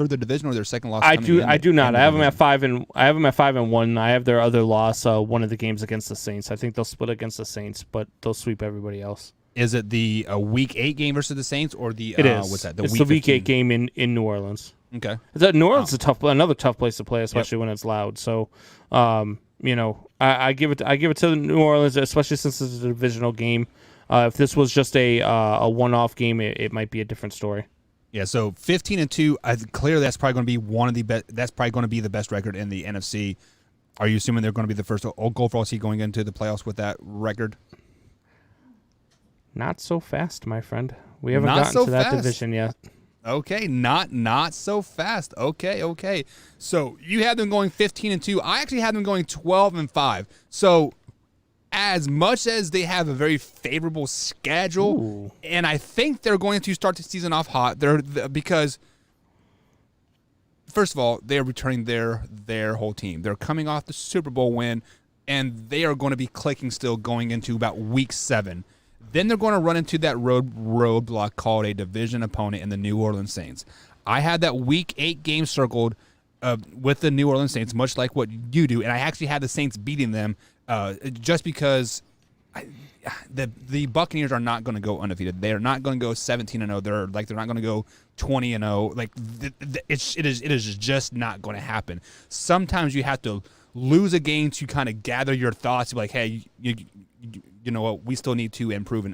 division or their second loss? I do not. I have them at 5-1. I have their other loss, one of the games against the Saints. I think they'll split against the Saints, but they'll sweep everybody else. Is it the Week 8 game versus the Saints or the? It is. What's that? It's the Week 8 game in New Orleans. Okay. New Orleans is another tough place to play, especially when it's loud. So, I give it to New Orleans, especially since it's a divisional game. If this was just a one-off game, it might be a different story. Yeah. So 15-2. Clearly, that's probably going to be one of the best. That's probably going to be the best record in the NFC. Are you assuming they're going to be the first overall seed going into the playoffs with that record? Not so fast, my friend. We haven't gotten to that division yet. Okay, not so fast. Okay. So you had them going 15-2. I actually had them going 12-5. So as much as they have a very favorable schedule, and I think they're going to start the season off hot, because first of all, they're returning their whole team. They're coming off the Super Bowl win, and they are going to be clicking still going into about Week 7. Then they're going to run into that roadblock called a division opponent in the New Orleans Saints. I had that Week 8 game circled with the New Orleans Saints, much like what you do, and I actually had the Saints beating them just because the Buccaneers are not going to go undefeated. They are not going to go 17-0. They're not going to go 20-0. Like it is just not going to happen. Sometimes you have to lose a game to kind of gather your thoughts. Like, hey, you know what? We still need to improve in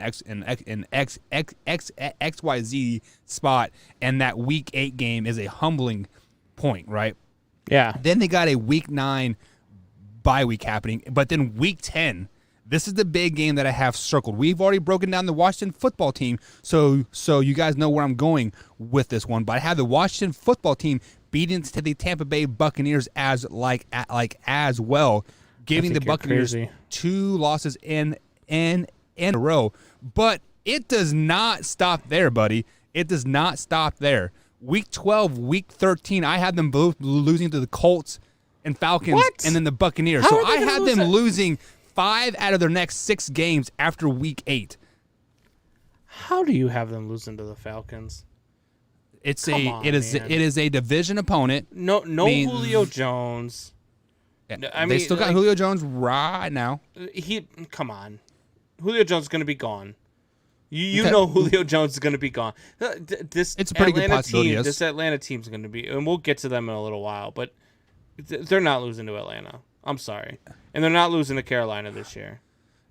XYZ spot, and that Week 8 game is a humbling point, right? Yeah. Then they got a Week 9 bye week happening, but then Week 10. This is the big game that I have circled. We've already broken down the Washington football team, so you guys know where I'm going with this one. But I have the Washington football team beating to the Tampa Bay Buccaneers as well, giving the Buccaneers 2 losses in a row. But it does not stop there, buddy. It does not stop there. Week 12, Week 13, I had them both losing to the Colts and Falcons, and then the Buccaneers. So I had them losing 5 out of their next 6 games after Week 8. How do you have them losing to the Falcons? It is a division opponent. No, Julio Jones. They still got Julio Jones right now. Come on, Julio Jones is going to be gone. You know Julio Jones is going to be gone. It's a pretty good possibility. Yes. This Atlanta team's going to be, and we'll get to them in a little while, but they're not losing to Atlanta. I'm sorry. And they're not losing to Carolina this year.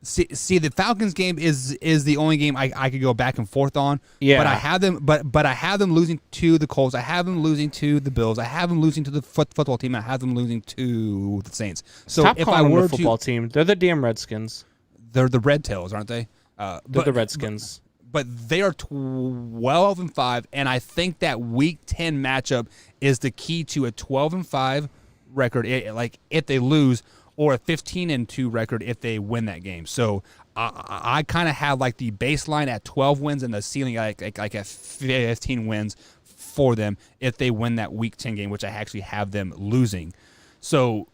See, the Falcons game is the only game I could go back and forth on. Yeah. But I have them, but I have them losing to the Colts. I have them losing to the Bills. I have them losing to the football team. I have them losing to the Saints. So Stop if calling I were them the football team, they're the damn Redskins. They're the Red Tails, aren't they? They're the Redskins. But they are 12-5, and I think that Week 10 matchup is the key to a 12-5 record. Like if they lose, or a 15-2 record if they win that game. So I kind of have like the baseline at 12 wins and the ceiling like at 15 wins for them if they win that Week 10 game, which I actually have them losing. So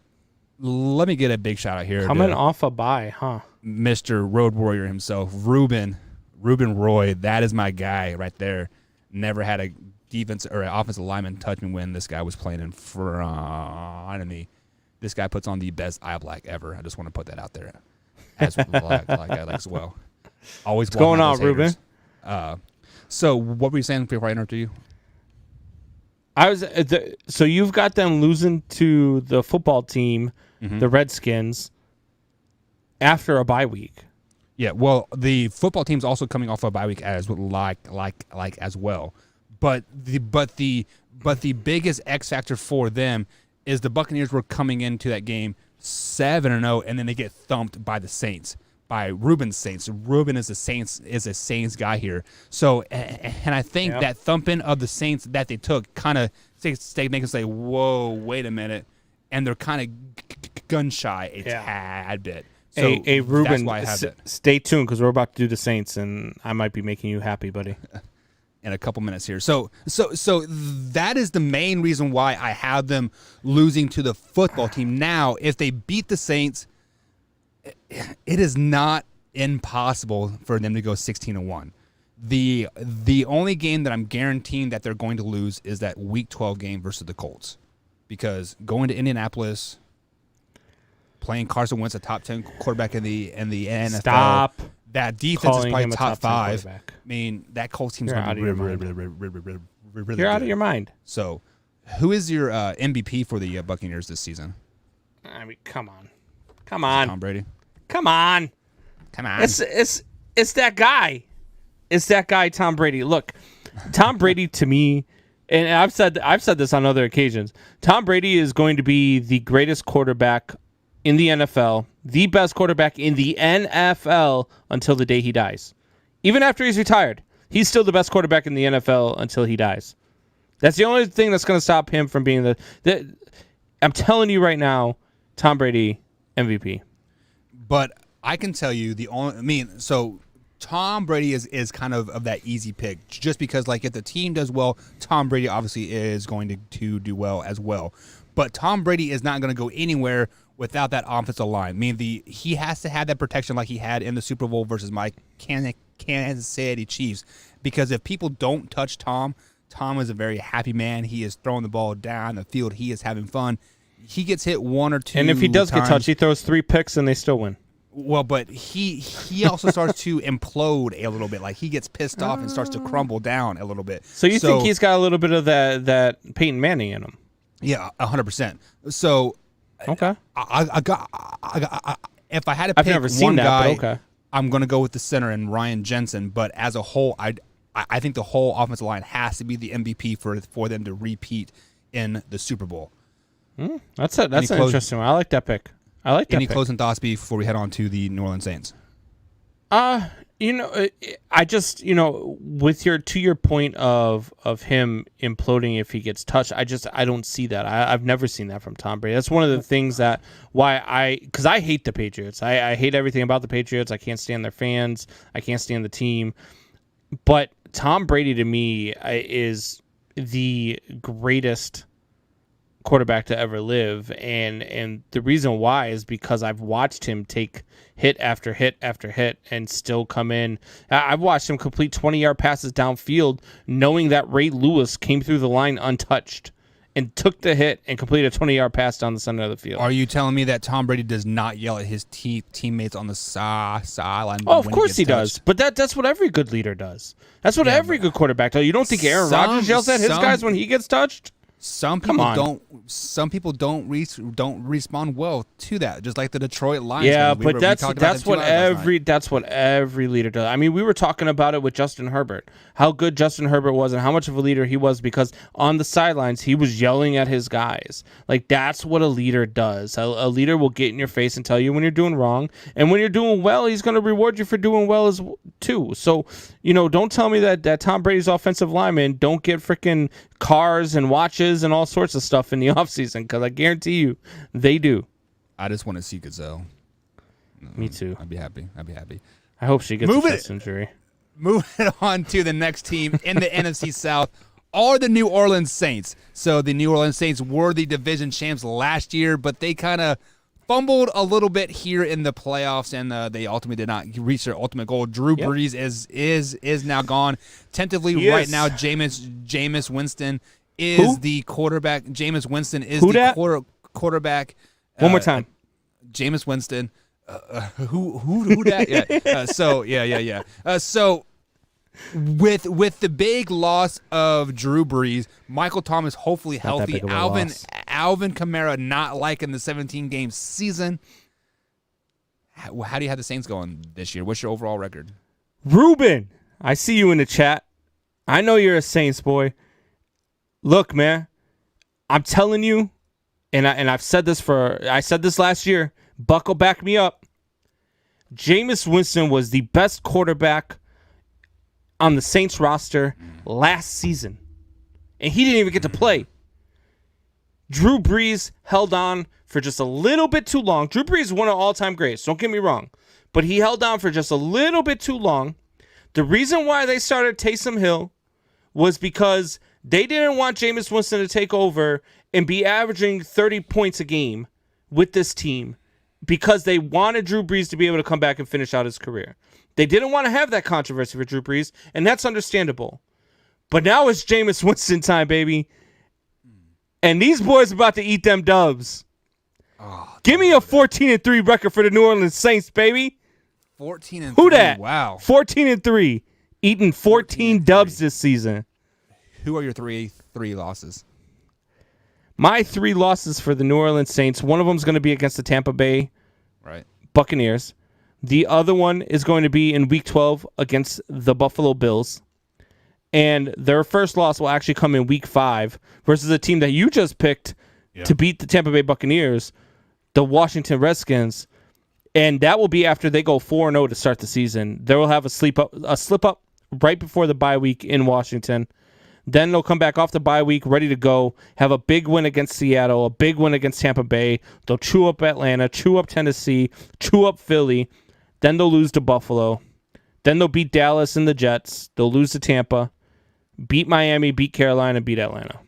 let me get a big shout out here. Coming off a bye, huh? Mr. Road Warrior himself, Ruben Roy. That is my guy right there. Never had a defense or an offensive lineman touch me when this guy was playing in front of me. This guy puts on the best eye black ever. I just want to put that out there as like as well. Always what's going on, Ruben? So what were you saying before I interrupted you? So you've got them losing to the football team, the Redskins, after a bye week. Yeah, well, the football team's also coming off a bye week as as well. But the biggest X factor for them is the Buccaneers were coming into that game 7-0, and then they get thumped by the Saints, by Ruben's Saints. Ruben is a Saints guy here. So, and I think that thumping of the Saints that they took kind of make them say, "Whoa, wait a minute," and they're kind of gun shy a tad bit. So hey, Ruben, that's why I have it. Stay tuned because we're about to do the Saints, and I might be making you happy, buddy. In a couple minutes here. So that is the main reason why I have them losing to the football team. Now, if they beat the Saints, it is not impossible for them to go 16-1. The only game that I'm guaranteeing that they're going to lose is that Week 12 game versus the Colts. Because going to Indianapolis, playing Carson Wentz, a top 10 quarterback in the NFL. Stop. That defense is probably top 5. I mean, that Colts team's going to be really You're out of your mind. So, who is your MVP for the Buccaneers this season? I mean, come on. Tom Brady. Come on. It's that guy. It's that guy, Tom Brady. Look, Tom Brady to me, and I've said this on other occasions. Tom Brady is going to be the greatest quarterback in the NFL, the best quarterback in the NFL until the day he dies. Even after he's retired, he's still the best quarterback in the NFL until he dies. That's the only thing that's going to stop him from being the I'm telling you right now, Tom Brady, MVP. But I can tell you so Tom Brady is kind of that easy pick just because, like, if the team does well, Tom Brady obviously is going to do well as well. But Tom Brady is not going to go anywhere without that offensive line. I mean, he has to have that protection like he had in the Super Bowl versus my Kansas City Chiefs. Because if people don't touch Tom, Tom is a very happy man. He is throwing the ball down the field. He is having fun. He gets hit one or two And if he does times. get touched, he throws 3 picks and they still win. Well, but he also starts to implode a little bit. Like he gets pissed off and starts to crumble down a little bit. So you think he's got a little bit of that Peyton Manning in him? Yeah, 100%. So Okay. I got if I had to I've pick never seen one that, guy, but okay. I'm going to go with the center and Ryan Jensen. But as a whole, I think the whole offensive line has to be the MVP for them to repeat in the Super Bowl. That's an interesting one. I like that pick. Any closing thoughts before we head on to the New Orleans Saints? I just, with your point of him imploding if he gets touched, I don't see that. I've never seen that from Tom Brady. That's one of the things because I hate the Patriots. I hate everything about the Patriots. I can't stand their fans. I can't stand the team. But Tom Brady to me is the greatest quarterback to ever live, and the reason why is because I've watched him take hit after hit after hit and still come in. I've watched him complete 20-yard passes downfield knowing that Ray Lewis came through the line untouched and took the hit and completed a 20-yard pass down the center of the field. Are you telling me that Tom Brady does not yell at his teammates on the sideline? Oh, of course he does. But that's what every good leader does. That's what every good quarterback does. You don't think Aaron Rodgers yells at his guys when he gets touched? Some people don't. Some people don't respond well to that. Just like the Detroit Lions. Yeah, but that's what every leader does. I mean, we were talking about it with Justin Herbert. How good Justin Herbert was and how much of a leader he was because on the sidelines he was yelling at his guys. Like that's what a leader does. A leader will get in your face and tell you when you're doing wrong, and when you're doing well, he's going to reward you for doing well too. So, don't tell me that Tom Brady's offensive linemen don't get freaking cars and watches and all sorts of stuff in the offseason, because I guarantee you they do. I just want to see Gazelle. Me too. I'd be happy. I hope she gets a chest injury. Moving on to the next team in the NFC South are the New Orleans Saints. So the New Orleans Saints were the division champs last year, but they kind of fumbled a little bit here in the playoffs, and they ultimately did not reach their ultimate goal. Drew Brees is now gone. Tentatively right now, Jameis Winston is the quarterback. Jameis Winston is quarterback. One more time. Jameis Winston. Who that? Yeah. So with the big loss of Drew Brees, Michael Thomas hopefully healthy, Alvin Kamara not liking the 17-game season. How do you have the Saints going this year? What's your overall record? Ruben, I see you in the chat. I know you're a Saints boy. Look, man, I'm telling you, and I said this last year. Buckle back me up. Jameis Winston was the best quarterback on the Saints roster last season, and he didn't even get to play. Drew Brees held on for just a little bit too long. Drew Brees is one of all-time greats, don't get me wrong, but he held on for just a little bit too long. The reason why they started Taysom Hill was because they didn't want Jameis Winston to take over and be averaging 30 points a game with this team, because they wanted Drew Brees to be able to come back and finish out his career. They didn't want to have that controversy for Drew Brees, and that's understandable. But now it's Jameis Winston time, baby. And these boys about to eat them dubs. Give me a 14-3 record for the New Orleans Saints, baby. 14-3. Who that? Wow. 14-3. Eating 14 dubs this season. Who are your three losses? My 3 losses for the New Orleans Saints, one of them is going to be against the Tampa Bay Buccaneers. The other one is going to be in Week 12 against the Buffalo Bills. And their first loss will actually come in Week 5 versus a team that you just picked to beat the Tampa Bay Buccaneers, the Washington Redskins. And that will be after they go 4-0 to start the season. They will have a slip up right before the bye week in Washington. Then they'll come back off the bye week, ready to go, have a big win against Seattle, a big win against Tampa Bay. They'll chew up Atlanta, chew up Tennessee, chew up Philly. Then they'll lose to Buffalo. Then they'll beat Dallas and the Jets. They'll lose to Tampa, beat Miami, beat Carolina, beat Atlanta.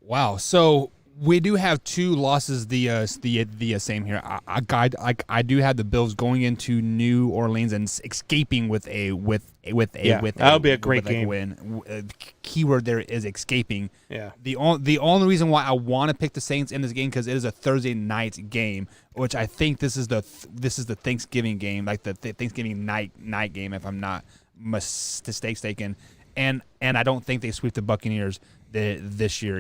Wow. So We do have two losses. The same here. I do have the Bills going into New Orleans and escaping with a that'll be a great game. Win. Keyword there is escaping. Yeah. The only reason why I want to pick the Saints in this game because it is a Thursday night game, which I think this is the Thanksgiving game, like the Thanksgiving night game, if I'm not mistaken. And I don't think they sweep the Buccaneers this year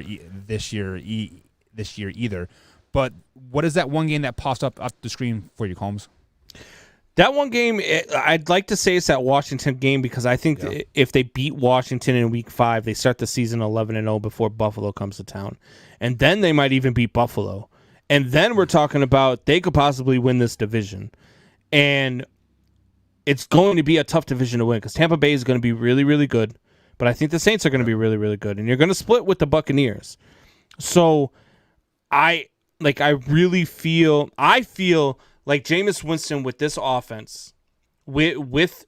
either. But what is that one game that pops up the screen for you, Combs? That one game, I'd like to say it's that Washington game because I think if they beat Washington in Week 5, they start the season 11-0 before Buffalo comes to town. And then they might even beat Buffalo. And then we're talking about they could possibly win this division. And it's going to be a tough division to win because Tampa Bay is going to be really, really good. But I think the Saints are going to be really, really good. And you're going to split with the Buccaneers. So I feel like Jameis Winston with this offense, with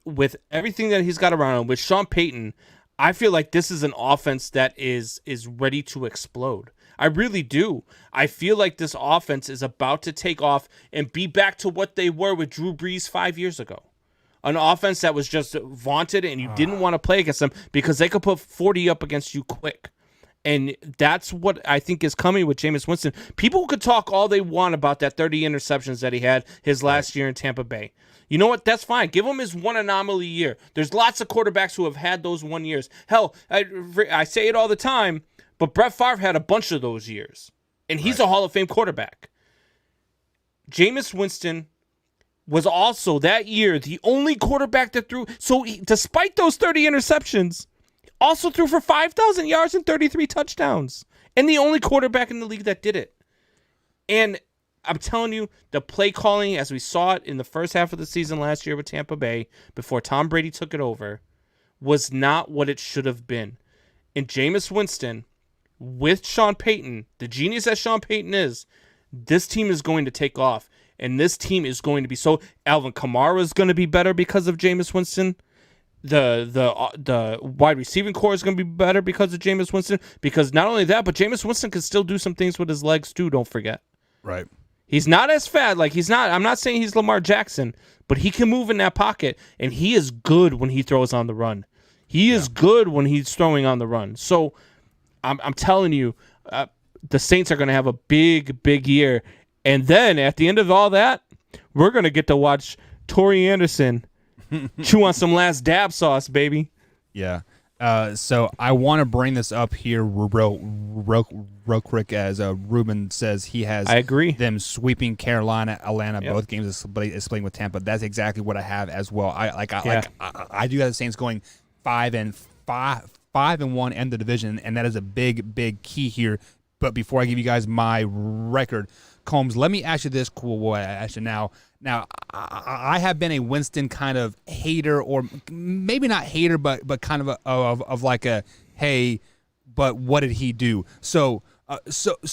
everything that he's got around him, with Sean Payton, I feel like this is an offense that is ready to explode. I really do. I feel like this offense is about to take off and be back to what they were with Drew Brees 5 years ago. An offense that was just vaunted and you didn't want to play against them because they could put 40 up against you quick. And that's what I think is coming with Jameis Winston. People could talk all they want about that 30 interceptions that he had his last year in Tampa Bay. You know what? That's fine. Give him his one anomaly year. There's lots of quarterbacks who have had those 1 years. Hell, I say it all the time, but Brett Favre had a bunch of those years. And he's a Hall of Fame quarterback. Jameis Winston was also that year the only quarterback that threw. So despite those 30 interceptions, also threw for 5,000 yards and 33 touchdowns. And the only quarterback in the league that did it. And I'm telling you, the play calling, as we saw it in the first half of the season last year with Tampa Bay, before Tom Brady took it over, was not what it should have been. And Jameis Winston, with Sean Payton, the genius that Sean Payton is, this team is going to take off. And this team is going to be so. Alvin Kamara is going to be better because of Jameis Winston. The wide receiving core is going to be better because of Jameis Winston. Because not only that, but Jameis Winston can still do some things with his legs too. Don't forget. Right. He's not as fat. Like he's not. I'm not saying he's Lamar Jackson, but he can move in that pocket, and he is good when he throws on the run. He is good when he's throwing on the run. So I'm telling you, the Saints are going to have a big, big year. And then at the end of all that, we're going to get to watch Torrey Anderson chew on some last dab sauce, baby. Yeah. So I want to bring this up here real quick as Ruben says he has I agree. them sweeping Carolina, Atlanta, both games is splitting with Tampa. That's exactly what I have as well. I do have the Saints going 5-1 end the division, and that is a big key here. But before I give you guys my record, Combs, let me ask you this question now. Now, I have been a Winston kind of hater, or maybe not hater, but kind of like a, hey, but what did he do? So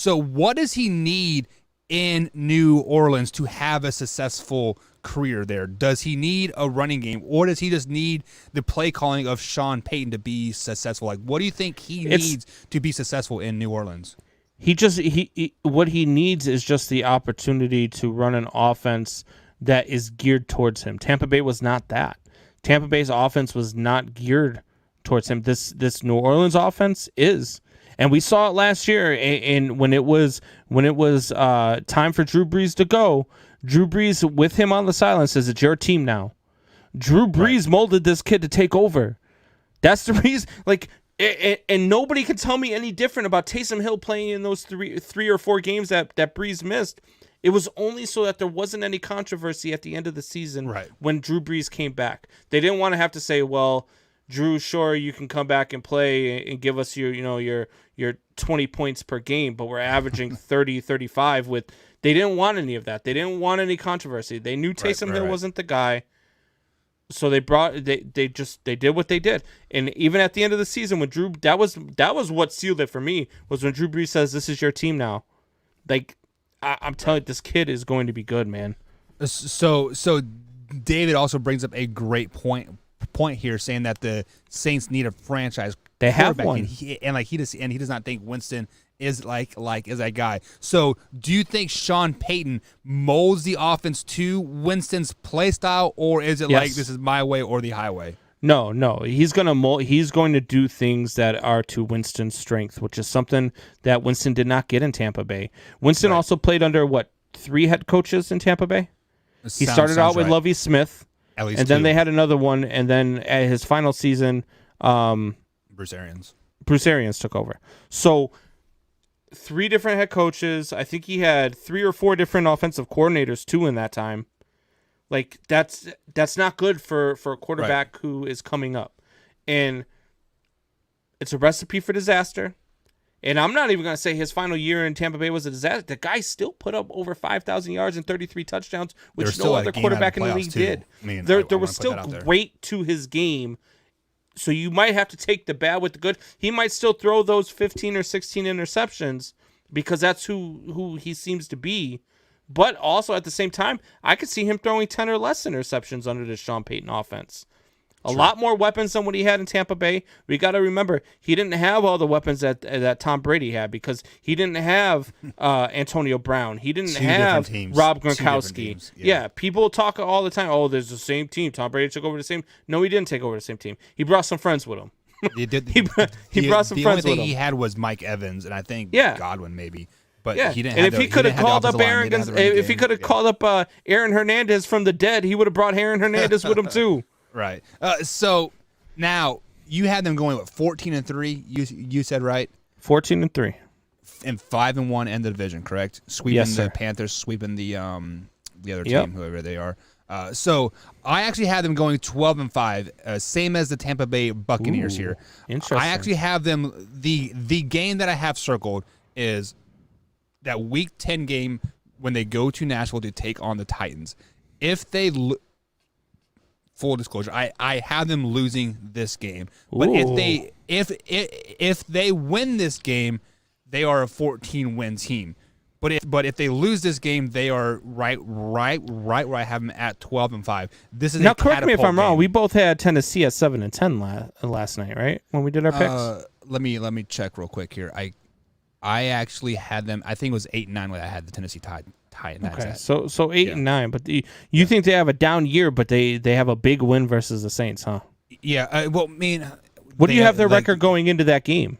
what does he need in New Orleans to have a successful career there? Does he need a running game, or does he just need the play calling of Sean Payton to be successful? Like, what do you think he needs to be successful in New Orleans? What he needs is just the opportunity to run an offense that is geared towards him. Tampa Bay was not that. Tampa Bay's offense was not geared towards him. This New Orleans offense is, and we saw it last year. And when it was time for Drew Brees to go, Drew Brees with him on the sideline says, "It's your team now." Drew Brees molded this kid to take over. That's the reason. Like. And nobody can tell me any different about Taysom Hill playing in those three or four games that Brees missed. It was only so that there wasn't any controversy at the end of the season when Drew Brees came back. They didn't want to have to say, well, Drew, sure, you can come back and play and give us your 20 points per game, but we're averaging 30, 35 with. They didn't want any of that. They didn't want any controversy. They knew Taysom Hill wasn't the guy. So they did what they did, and even at the end of the season, when Drew, that was what sealed it for me, was when Drew Brees says, "This is your team now." Like, I'm telling you, this kid is going to be good, man. So David also brings up a great point here, saying that the Saints need a franchise They have quarterback, one. and he does not think Winston is like is that guy. So do you think Sean Payton molds the offense to Winston's play style, or is it like this is my way or the highway? No. He's going to do things that are to Winston's strength, which is something that Winston did not get in Tampa Bay. Winston also played under 3 head coaches in Tampa Bay. He started out with Lovie Smith, at least, and then they had another one, and then at his final season, Bruce Arians took over. So 3 different head coaches. I think he had 3 or 4 different offensive coordinators too in that time. Like that's not good for a quarterback who is coming up, and it's a recipe for disaster. And I'm not even going to say his final year in Tampa Bay was a disaster. The guy still put up over 5,000 yards and 33 touchdowns, which no other quarterback in the league did. There was still great to his game. So you might have to take the bad with the good. He might still throw those 15 or 16 interceptions because that's who he seems to be. But also at the same time, I could see him throwing 10 or less interceptions under the Sean Payton offense. A lot more weapons than what he had in Tampa Bay. We got to remember, he didn't have all the weapons that Tom Brady had because he didn't have Antonio Brown. He didn't have Rob Gronkowski. Yeah, people talk all the time, oh, there's the same team. Tom Brady took over the same. No, he didn't take over the same team. He brought some friends with him. He brought some friends with him. The only thing he had was Mike Evans, and I think Godwin maybe. But he didn't. And if he could have called up Aaron Hernandez from the dead, he would have brought Aaron Hernandez with him too. Right. So now you had them going 14-3. You said right. 14-3. And 5-1 end of the division, correct? Sweeping the Panthers, sweeping the other team, whoever they are. So I actually had them going 12-5, same as the Tampa Bay Buccaneers here. Interesting. I actually have them. The game that I have circled is that Week 10 game when they go to Nashville to take on the Titans. If they full disclosure, I have them losing this game. But if they win this game, they are a 14-win team. But if they lose this game, they are right where I have them at 12-5. This is now. Correct me if I'm wrong. We both had Tennessee at 7-10 last night, right? When we did our picks. Let me check real quick here. I actually had them. I think it was 8-9 when I had the Tennessee Titans. Okay, so 8-9, but you think they have a down year, but they have a big win versus the Saints, huh? Yeah. Well, I mean, what do you have their record going into that game?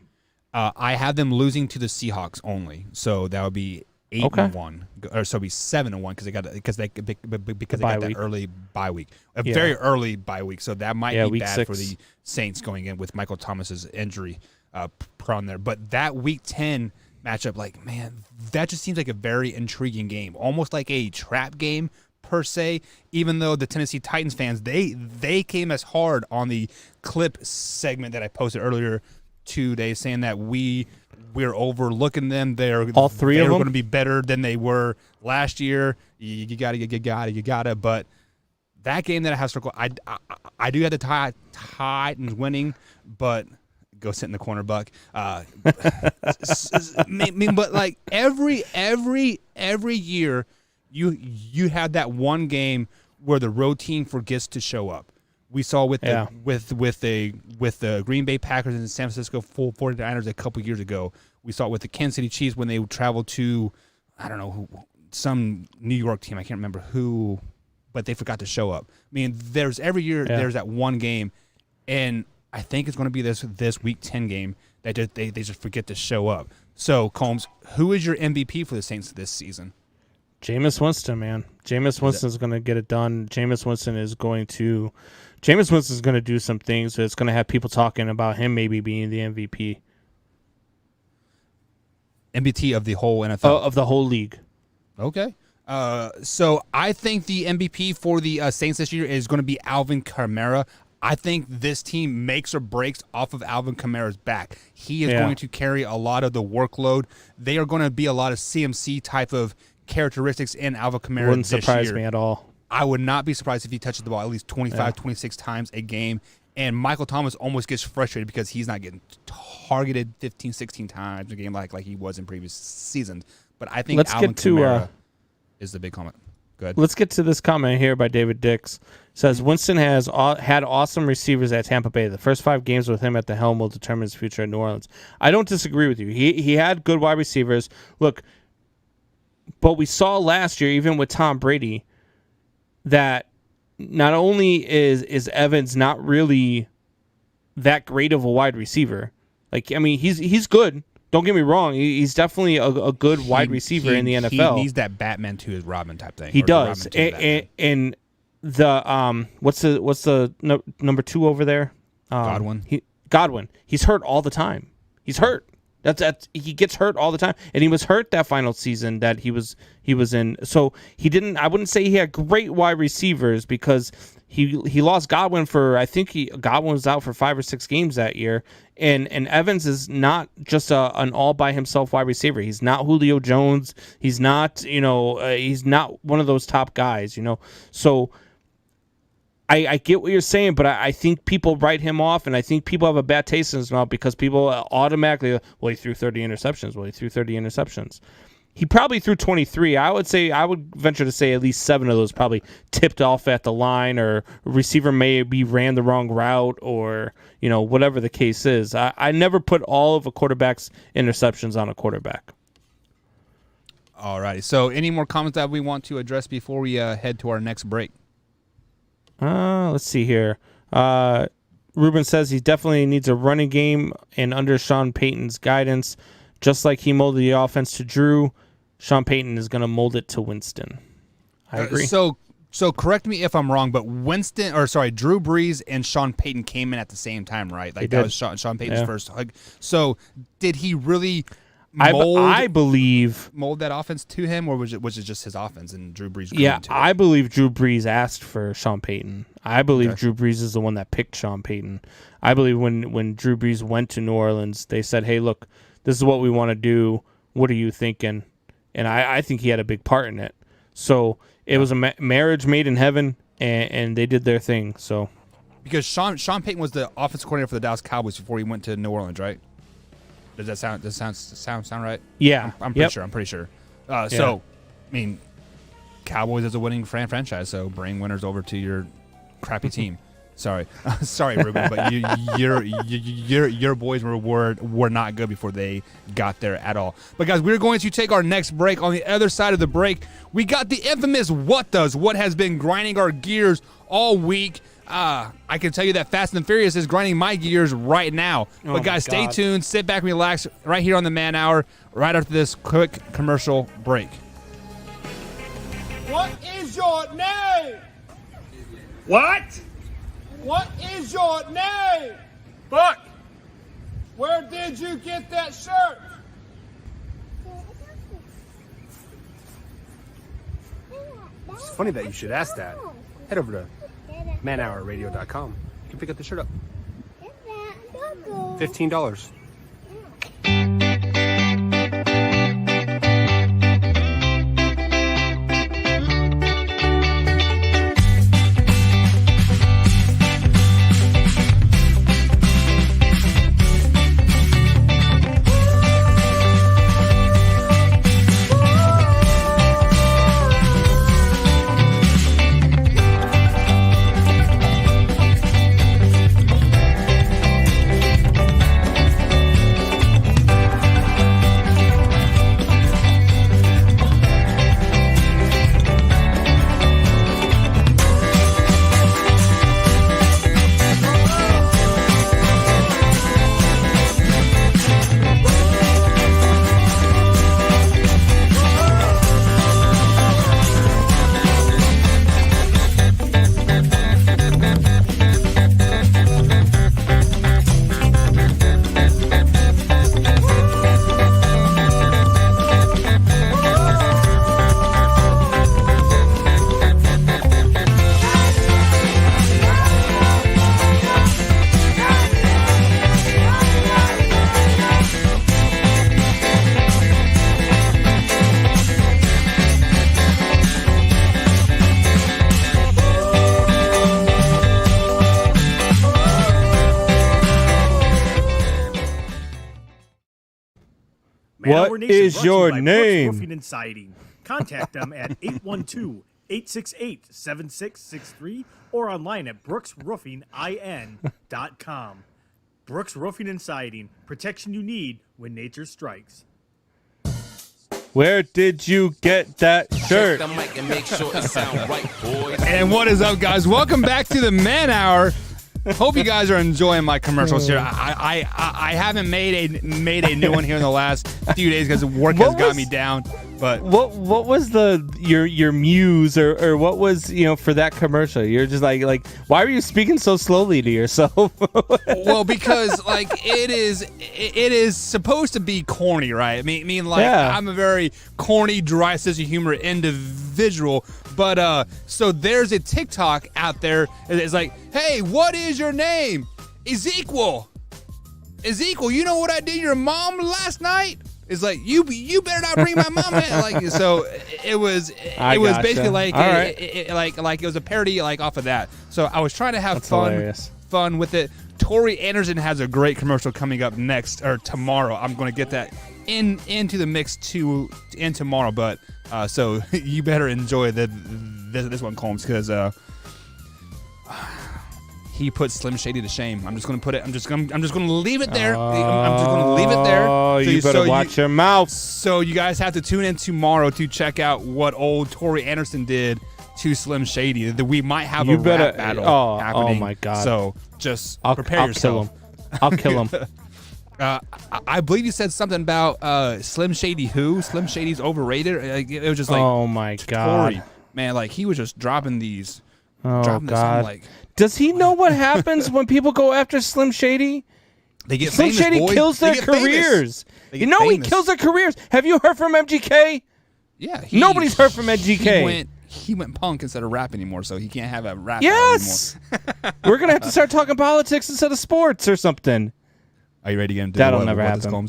I have them losing to the Seahawks only, so that would be 8-1, or so it'd be 7-1 because they got that early bye week, very early bye week. So that might be bad 6 for the Saints going in with Michael Thomas's injury prone there. But that Week 10 matchup, like, man, that just seems like a very intriguing game, almost like a trap game per se. Even though the Tennessee Titans fans, they came as hard on the clip segment that I posted earlier today, saying that we're overlooking them. They're all 3 of them going to be better than they were last year. You gotta. But that game that I have circled, I do have the Titans winning, but. Go sit in the corner, Buck. I mean, but like every year, you have that one game where the road team forgets to show up. We saw with the Green Bay Packers and the San Francisco 49ers a couple years ago. We saw it with the Kansas City Chiefs when they traveled to, I don't know, some New York team. I can't remember who, but they forgot to show up. I mean, there's every year there's that one game, and I think it's going to be this Week 10 game that they just forget to show up. So, Combs, who is your MVP for the Saints this season? Jameis Winston, man. Jameis Winston's going to get it done. Jameis Winston is going to do some things that's going to have people talking about him maybe being the MVP. MVP of the whole NFL? Of the whole league. Okay. So I think the MVP for the Saints this year is going to be Alvin Kamara. I think this team makes or breaks off of Alvin Kamara's back. He is going to carry a lot of the workload. They are going to be a lot of CMC type of characteristics in Alvin Kamara Wouldn't this surprise year. Me at all. I would not be surprised if he touches the ball at least 25, 26 times a game. And Michael Thomas almost gets frustrated because he's not getting targeted 15, 16 times a game like he was in previous seasons. But I think Alvin Kamara is the big comment. Good. Let's get to this comment here by David Dix. Says Winston has had awesome receivers at Tampa Bay. The first 5 games with him at the helm will determine his future at New Orleans. I don't disagree with you. He had good wide receivers. Look, but we saw last year, even with Tom Brady, that not only is Evans not really that great of a wide receiver. Like, I mean, he's good. Don't get me wrong. He's definitely a good wide receiver in the NFL. He needs that Batman to his Robin type thing. He does. And the what's the number 2 over there? Godwin. Godwin. He's hurt all the time. He's hurt. That's he gets hurt all the time, and he was hurt that final season that he was in. So he didn't. I wouldn't say he had great wide receivers because he lost Godwin for, I think Godwin was out for 5 or 6 games that year, and Evans is not just an all by himself wide receiver. He's not Julio Jones. He's not he's not one of those top guys. So. I get what you're saying, but I think people write him off, and I think people have a bad taste in his mouth because people automatically, he threw 30 interceptions. He probably threw 23. I would venture to say at least 7 of those probably tipped off at the line, or a receiver maybe ran the wrong route, or whatever the case is. I never put all of a quarterback's interceptions on a quarterback. All righty. So any more comments that we want to address before we head to our next break? Let's see here. Ruben says he definitely needs a running game, and under Sean Payton's guidance, just like he molded the offense to Drew, Sean Payton is going to mold it to Winston. I agree. So correct me if I'm wrong, but Drew Brees and Sean Payton came in at the same time, right? Like that was Sean Payton's first hug. So did he really I believe mold that offense to him, or was it just his offense and Drew Brees? I believe Drew Brees asked for Sean Payton. I believe Drew Brees is the one that picked Sean Payton. I believe when Drew Brees went to New Orleans, they said, "Hey, look, this is what we want to do. What are you thinking?" And I think he had a big part in it. So it was a marriage made in heaven, and they did their thing. So because Sean Payton was the offensive coordinator for the Dallas Cowboys before he went to New Orleans, right? Does that sound right? Yeah, I'm pretty sure. I'm pretty sure. So, I mean, Cowboys is a winning franchise, so bring winners over to your crappy team. Sorry, Ruben, but your boys were not good before they got there at all. But guys, we're going to take our next break. On the other side of the break, we got the infamous what has been grinding our gears all week. I can tell you that Fast and Furious is grinding my gears right now. But guys, stay tuned, sit back, relax, right here on the Man Hour, right after this quick commercial break. What is your name? What? What is your name? Buck. Where did you get that shirt? It's funny that you should ask that. Head over to manhourradio.com. You can pick up the shirt up. $15. What is your name? Morphine and siding. Contact them at 868-7663 or online at brooksroofingin.com. Brooks Roofing and Siding. Protection you need when nature strikes. Where did you get that shirt? And what is up, guys? Welcome back to the Man Hour. Hope you guys are enjoying my commercials here. I haven't made a new one here in the last few days because work has got me down. But what was your muse or what was for that commercial? You're just like why are you speaking so slowly to yourself? Well, because it is supposed to be corny, right? I mean Yeah. I'm a very corny, dry sense of humor individual. But so there's a TikTok out there. It's like, hey, what is your name? Ezekiel, you know what I did to your mom last night? It's like you better not bring my mom in. So it was basically like it was a parody off of that. So I was trying to have fun with it. Tori Anderson has a great commercial coming up next or tomorrow. I'm going to get that into the mix tomorrow. But so you better enjoy this one, Combs, because he put Slim Shady to shame. I'm just going to put it. I'm just going to leave it there. I'm just going to leave it there. Oh, you better watch your mouth. So you guys have to tune in tomorrow to check out what old Tori Anderson did to Slim Shady. That we might have rap battle happening. Oh my God! So just prepare yourself. I'll kill him. I believe you said something about Slim Shady. Slim Shady's overrated. It was just like, oh my God, Tori, man! He was just dropping these. Oh God! Does he know what happens when people go after Slim Shady? They get Slim famous, Shady boy. kills their careers. He kills their careers. Have you heard from MGK? Yeah. Nobody's heard from MGK. He went punk instead of rap anymore, so he can't have a rap yes. anymore. We're gonna have to start talking politics instead of sports or something. Are you ready to get into That'll never happen.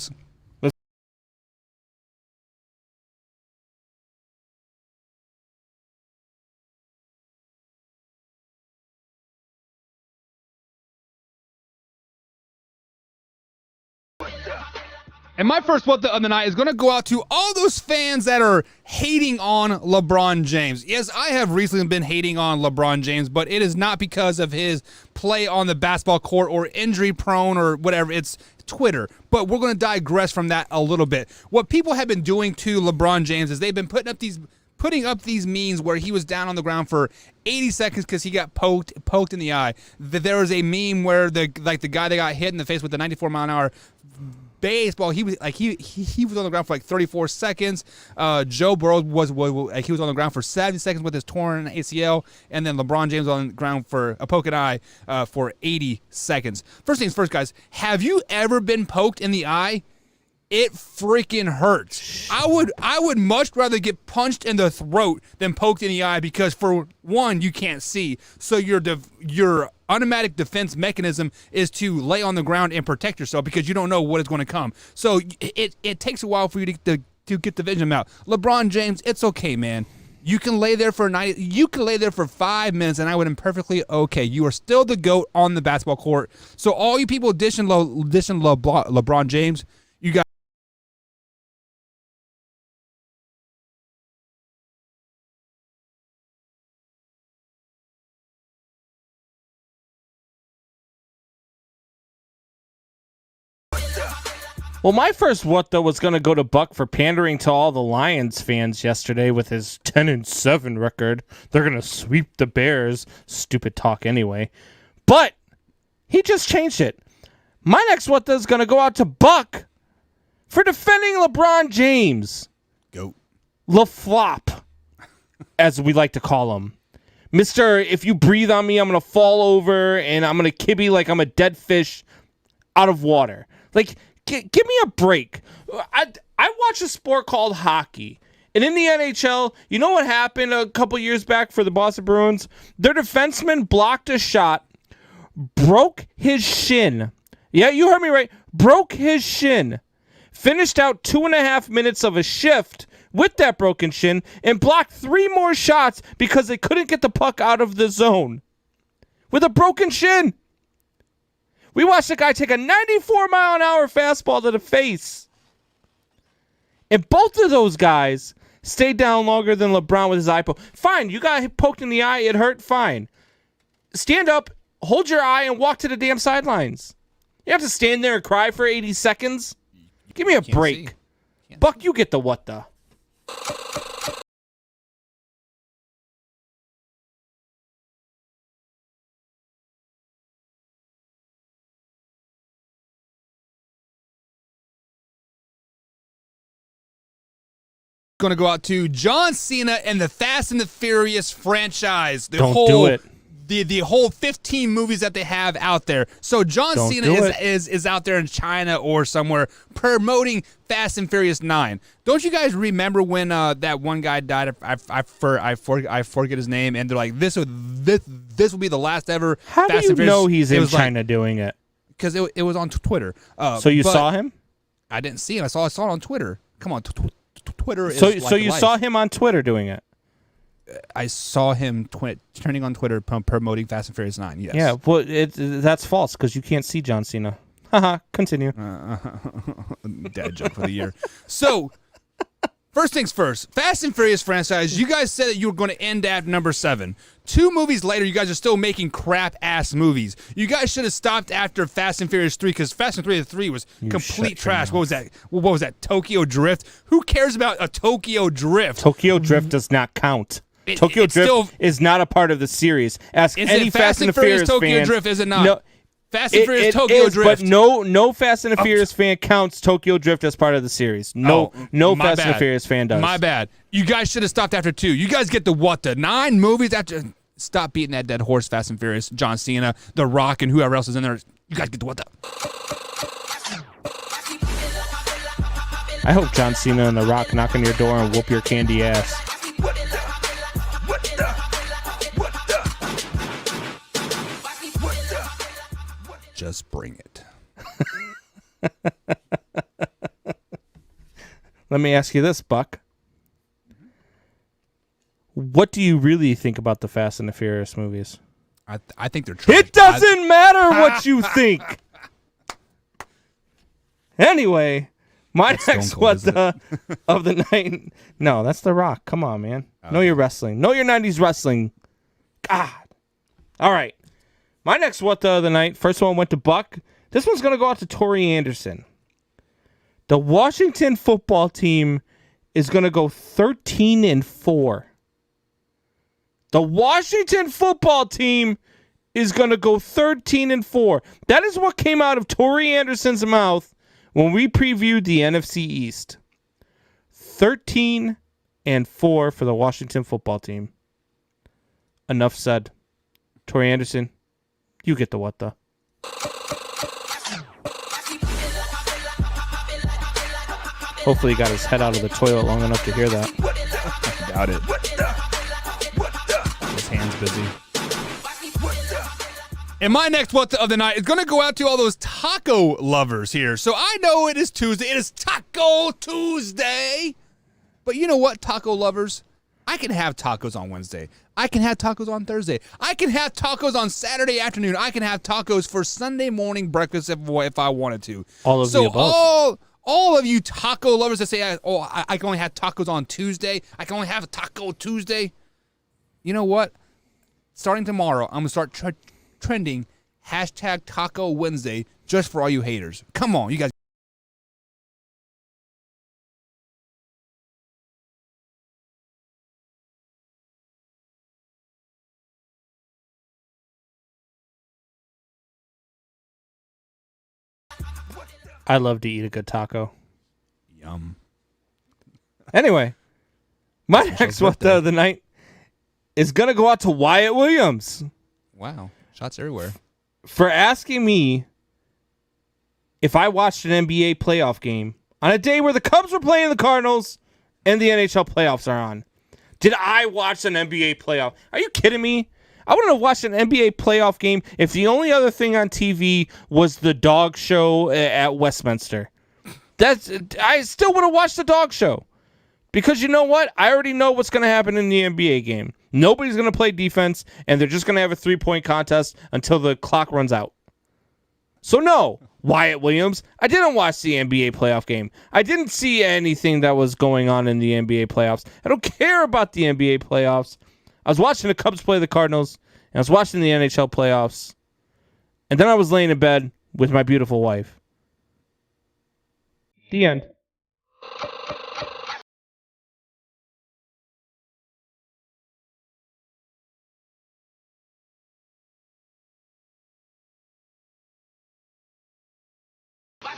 And my first what the of the night is going to go out to all those fans that are hating on LeBron James. Yes, I have recently been hating on LeBron James, but it is not because of his play on the basketball court or injury prone or whatever. It's Twitter. But we're going to digress from that a little bit. What people have been doing to LeBron James is they've been putting up these memes where he was down on the ground for 80 seconds because he got poked in the eye. There was a meme where the guy that got hit in the face with the 94-mile-an-hour baseball, he was on the ground for 34 seconds. Joe Burrow was he was on the ground for 70 seconds with his torn ACL, and then LeBron James on the ground for a poked eye for 80 seconds. First things first, guys. Have you ever been poked in the eye? It freaking hurts. I would much rather get punched in the throat than poked in the eye because, for one, you can't see. So your automatic defense mechanism is to lay on the ground and protect yourself because you don't know what is going to come. So it takes a while for you to get the vision out. LeBron James, it's okay, man. You can lay there for 5 minutes, and I would have been perfectly okay. You are still the GOAT on the basketball court. So all you people dishing LeBron James, you got. Well, my first what though was going to go to Buck for pandering to all the Lions fans yesterday with his 10-7 record. They're going to sweep the Bears. Stupid talk anyway. But he just changed it. My next what though is going to go out to Buck for defending LeBron James. Go. LaFlop, as we like to call him. Mr. If you breathe on me, I'm going to fall over and I'm going to kibby like I'm a dead fish out of water. Like, give me a break. I watch a sport called hockey. And in the NHL, you know what happened a couple years back for the Boston Bruins? Their defenseman blocked a shot, broke his shin. Yeah, you heard me right. Broke his shin. Finished out 2.5 minutes of a shift with that broken shin and blocked 3 more shots because they couldn't get the puck out of the zone. With a broken shin. We watched a guy take a 94-mile-an-hour fastball to the face. And both of those guys stayed down longer than LeBron with his eye poke. Fine, you got poked in the eye. It hurt. Fine. Stand up, hold your eye, and walk to the damn sidelines. You have to stand there and cry for 80 seconds? Give me a break. Buck, you get the what the. Going to go out to John Cena and the Fast and the Furious franchise. Don't do it. The whole 15 movies that they have out there. So John Cena is out there in China or somewhere promoting Fast and Furious 9. Don't you guys remember when that one guy died? I forget his name, and they're like, this will be the last ever. How Fast do you and Furious. know he's in China doing it? Because it was on Twitter. So you saw him? I didn't see him. I saw it on Twitter. Come on, Twitter is so like you life. saw him on Twitter doing it? I saw him turning on Twitter promoting Fast and Furious 9. Yes. Yeah, well, that's false because you can't see John Cena. Haha, continue. Dad joke for the year. So, first things first, Fast and Furious franchise, you guys said that you were going to end at number 7. 2 movies later, you guys are still making crap-ass movies. You guys should have stopped after Fast and Furious 3 because Fast and Furious 3 was complete trash. What was that? What was that? Tokyo Drift? Who cares about a Tokyo Drift? Tokyo Drift does not count. Tokyo Drift is not a part of the series. Ask any Fast and the Furious Tokyo fan. Drift, is it not? No, Fast and Furious Tokyo Drift. But no Fast and the Furious fan counts Tokyo Drift as part of the series. No Fast and the Furious fan does. My bad. You guys should have stopped after 2. You guys get the what? The 9 movies after. Stop beating that dead horse, Fast and Furious. John Cena, The Rock, and whoever else is in there. You guys get the what the. I hope John Cena and The Rock knock on your door and whoop your candy ass. Just bring it. Let me ask you this, Buck. What do you really think about the Fast and the Furious movies? I think they're trash. It doesn't matter what you think. Anyway, my next what the of the night. No, that's The Rock. Come on, man. Know your wrestling. Know your 90s wrestling. God. All right. My next what the of the night. First one went to Buck. This one's going to go out to Tori Anderson. The Washington football team is going to go 13-4. The Washington football team is going to go 13-4. That is what came out of Tori Anderson's mouth when we previewed the NFC East. 13-4 for the Washington football team. Enough said. Tori Anderson, you get the what the. Hopefully he got his head out of the toilet long enough to hear that. I doubt it. His hand's busy. And my next what the of the night is going to go out to all those taco lovers here. So I know it is Tuesday. It is Taco Tuesday. But you know what, taco lovers? I can have tacos on Wednesday. I can have tacos on Thursday. I can have tacos on Saturday afternoon. I can have tacos for Sunday morning breakfast if I wanted to. All of the above. All of you taco lovers that say, I can only have tacos on Tuesday. I can only have a Taco Tuesday. You know what? Starting tomorrow, I'm going to start trending hashtag Taco Wednesday just for all you haters. Come on, you guys. I love to eat a good taco. Yum. Anyway, my next what the of the night is going to go out to Wyatt Williams. Wow. Shots everywhere. For asking me if I watched an NBA playoff game on a day where the Cubs were playing the Cardinals and the NHL playoffs are on. Did I watch an NBA playoff? Are you kidding me? I wouldn't have watched an NBA playoff game if the only other thing on TV was the dog show at Westminster. I still would have watched the dog show. Because you know what? I already know what's going to happen in the NBA game. Nobody's going to play defense, and they're just going to have a 3-point contest until the clock runs out. So no, Wyatt Williams. I didn't watch the NBA playoff game. I didn't see anything that was going on in the NBA playoffs. I don't care about the NBA playoffs. I was watching the Cubs play the Cardinals, and I was watching the NHL playoffs. And then I was laying in bed with my beautiful wife. The end.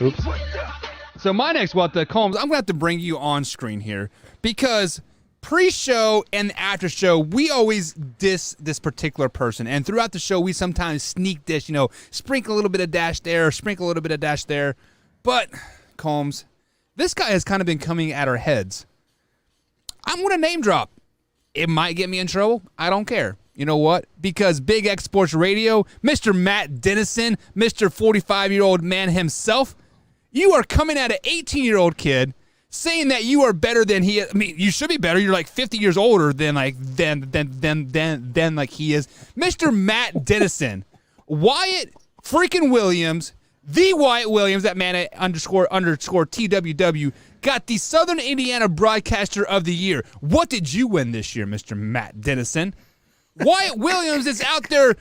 Oops. So my next Combs, I'm going to have to bring you on screen here because pre-show and after-show, we always diss this particular person. And throughout the show, we sometimes sneak dish, sprinkle a little bit of dash there, sprinkle a little bit of dash there. But, Combs, this guy has kind of been coming at our heads. I'm going to name drop. It might get me in trouble. I don't care. You know what? Because Big X Sports Radio, Mr. Matt Dennison, Mr. 45-year-old man himself, you are coming at an 18-year-old kid saying that you are better than he is. I mean, you should be better. You're like 50 years older than like he is. Mr. Matt Dennison, Wyatt freaking Williams, the Wyatt Williams, that man at underscore TWW, got the Southern Indiana Broadcaster of the Year. What did you win this year, Mr. Matt Dennison? Wyatt Williams is out there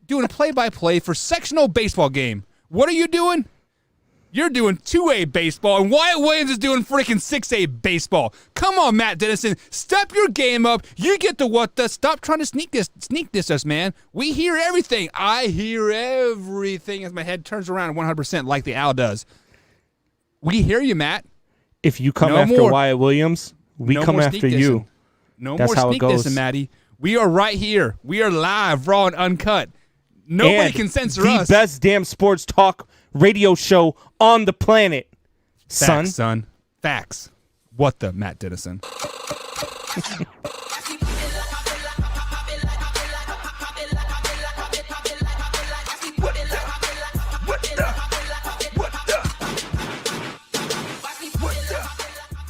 doing a play-by-play for sectional baseball game. What are you doing? You're doing 2A baseball, and Wyatt Williams is doing freaking 6A baseball. Come on, Matt Dennison. Step your game up. You get the what the. Stop trying to sneak diss us, man. We hear everything. I hear everything as my head turns around 100% like the owl does. We hear you, Matt. If you come after Wyatt Williams, we come after you. No That's more how it sneak goes. dissing, Matty. We are right here. We are live, raw and uncut. Nobody can censor us. The best damn sports talk radio show on the planet, son. Facts, son. Facts. What the, Matt Dennison?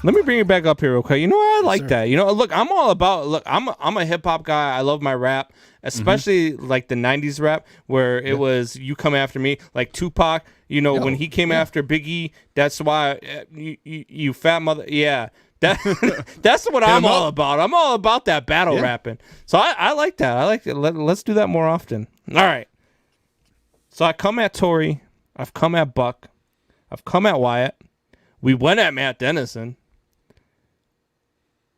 Let me bring it back up here real quick. You know what? I like that. Look, I'm all about. Look, I'm a hip hop guy. I love my rap, especially like the '90s rap, where it was "You Come After Me," like Tupac. When he came after Biggie, that's why you fat mother. Yeah, that's what I'm all about. I'm all about that battle rapping. So I like that. I like it. Let's do that more often. All right. So I come at Tori. I've come at Buck. I've come at Wyatt. We went at Matt Dennison.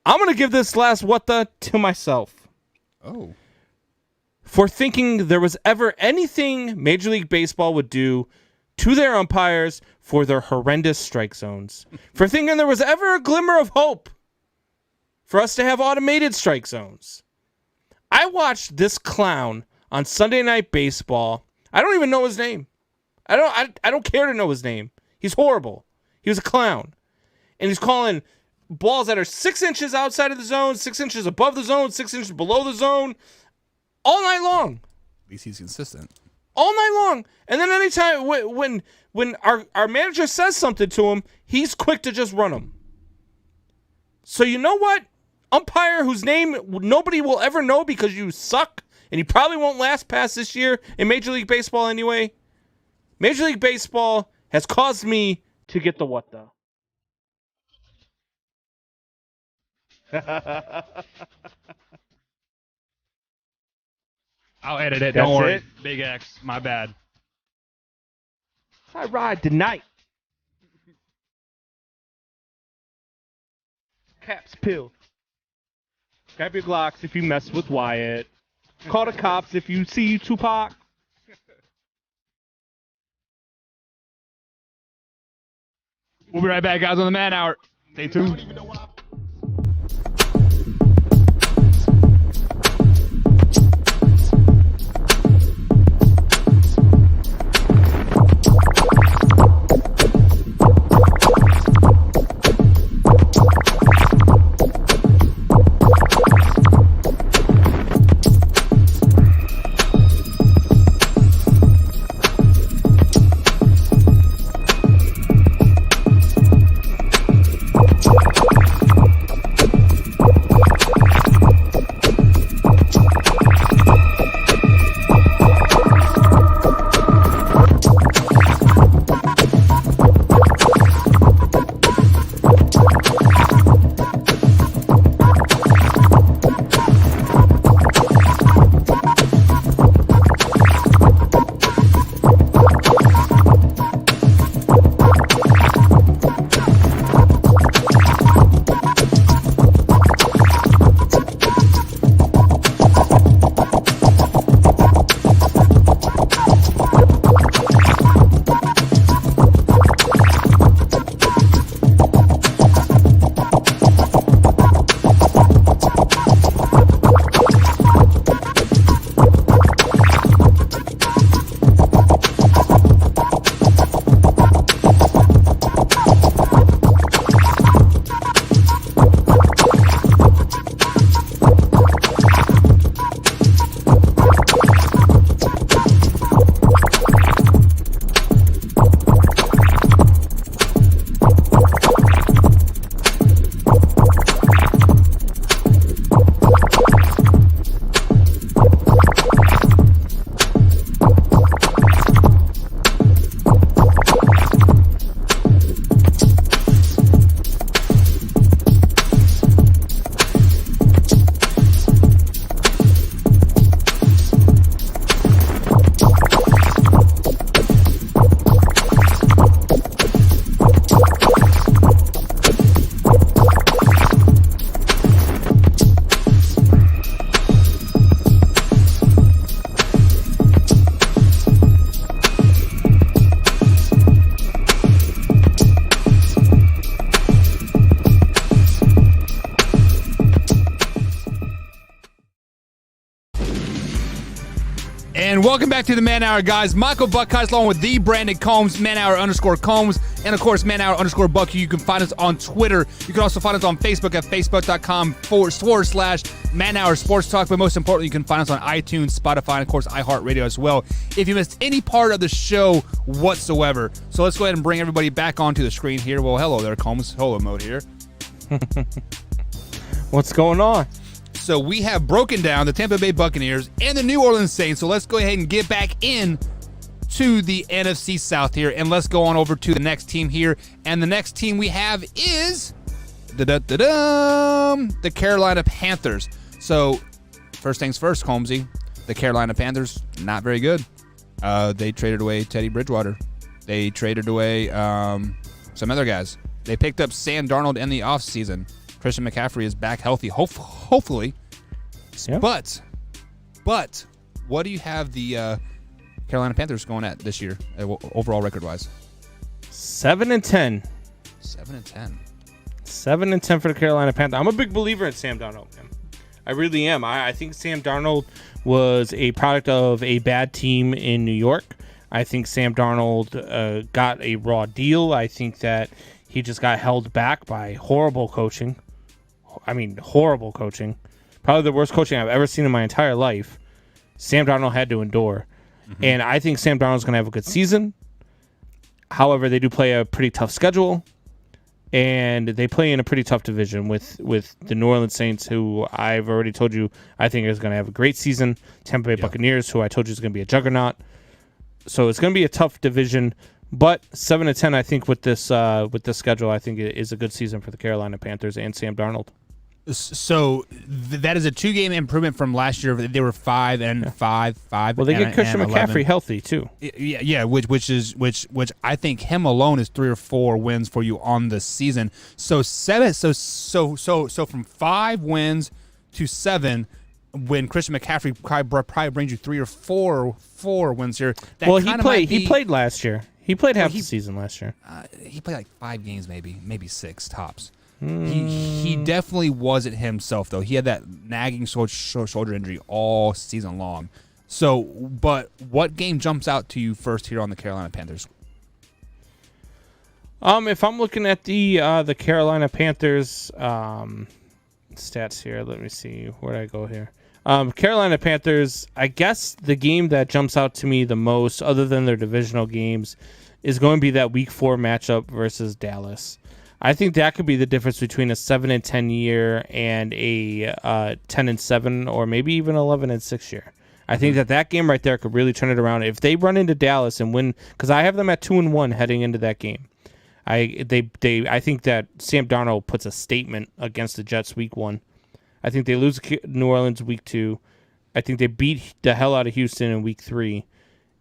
I'm going to give this last what the to myself. Oh. For thinking there was ever anything Major League Baseball would do to their umpires for their horrendous strike zones. For thinking there was ever a glimmer of hope for us to have automated strike zones. I watched this clown on Sunday Night Baseball. I don't even know his name. I don't care to know his name. He's horrible. He was a clown. And he's calling balls that are 6 inches outside of the zone, 6 inches above the zone, 6 inches below the zone, all night long. At least he's consistent. All night long. And then anytime when our manager says something to him, he's quick to just run him. So you know what? Umpire whose name nobody will ever know because you suck, and you probably won't last past this year in Major League Baseball anyway. Major League Baseball has caused me to get the what the. I'll edit it. That's Don't worry. it? Big X. My bad. I ride tonight. Caps pill. Grab your Glocks if you mess with Wyatt. Call the cops if you see Tupac. We'll be right back, guys, on the Man Hour. Stay tuned. And welcome back to the Man Hour, guys. Michael Buckheist along with the Brandon Combs, Man Hour _Combs, and of course, Man Hour _Bucky. You can find us on Twitter. You can also find us on Facebook at facebook.com/Man Hour Sports Talk. But most importantly, you can find us on iTunes, Spotify, and of course, iHeartRadio as well. If you missed any part of the show whatsoever. So let's go ahead and bring everybody back onto the screen here. Well, hello there, Combs. Solo mode here. What's going on? So we have broken down the Tampa Bay Buccaneers and the New Orleans Saints. So let's go ahead and get back in to the NFC South here, and let's go on over to the next team here. And the next team we have is the Carolina Panthers. So first things first, Holmesy, the Carolina Panthers, not very good. They traded away Teddy Bridgewater. They traded away some other guys. They picked up Sam Darnold in the offseason. Christian McCaffrey is back healthy, hopefully. Yeah. But what do you have the Carolina Panthers going at this year, overall record-wise? 7-10. 7-10. 7-10 for the Carolina Panthers. I'm a big believer in Sam Darnold, man. I really am. I think Sam Darnold was a product of a bad team in New York. I think Sam Darnold got a raw deal. I think that he just got held back by horrible coaching. Horrible coaching. Probably the worst coaching I've ever seen in my entire life. Sam Darnold had to endure. Mm-hmm. And I think Sam Darnold's going to have a good season. However, they do play a pretty tough schedule. And they play in a pretty tough division with the New Orleans Saints, who I've already told you I think is going to have a great season. Tampa Bay Buccaneers, who I told you is going to be a juggernaut. So it's going to be a tough division. But 7-10, I think with this schedule, I think it is a good season for the Carolina Panthers and Sam Darnold. So that is a 2-game improvement from last year. They were 5-5. Well, they get Christian McCaffrey healthy too. Yeah, which I think him alone is 3 or 4 wins for you on the season. So from 5 wins to 7, when Christian McCaffrey probably brings you 3 or 4 wins here. He played last year. He played half the season last year. He played like 5 games, maybe 6 tops. He definitely wasn't himself, though. He had that nagging shoulder injury all season long. So, but what game jumps out to you first here on the Carolina Panthers? If I'm looking at the Carolina Panthers stats here, let me see. Where'd I go here? Carolina Panthers, I guess the game that jumps out to me the most, other than their divisional games, is going to be that Week 4 matchup versus Dallas. I think that could be the difference between a 7-10 year and a 10-7 or maybe even 11-6 year. I think that game right there could really turn it around. If they run into Dallas and win, because I have them at 2-1 heading into that game. I think that Sam Darnold puts a statement against the Jets Week 1. I think they lose New Orleans Week 2. I think they beat the hell out of Houston in Week 3.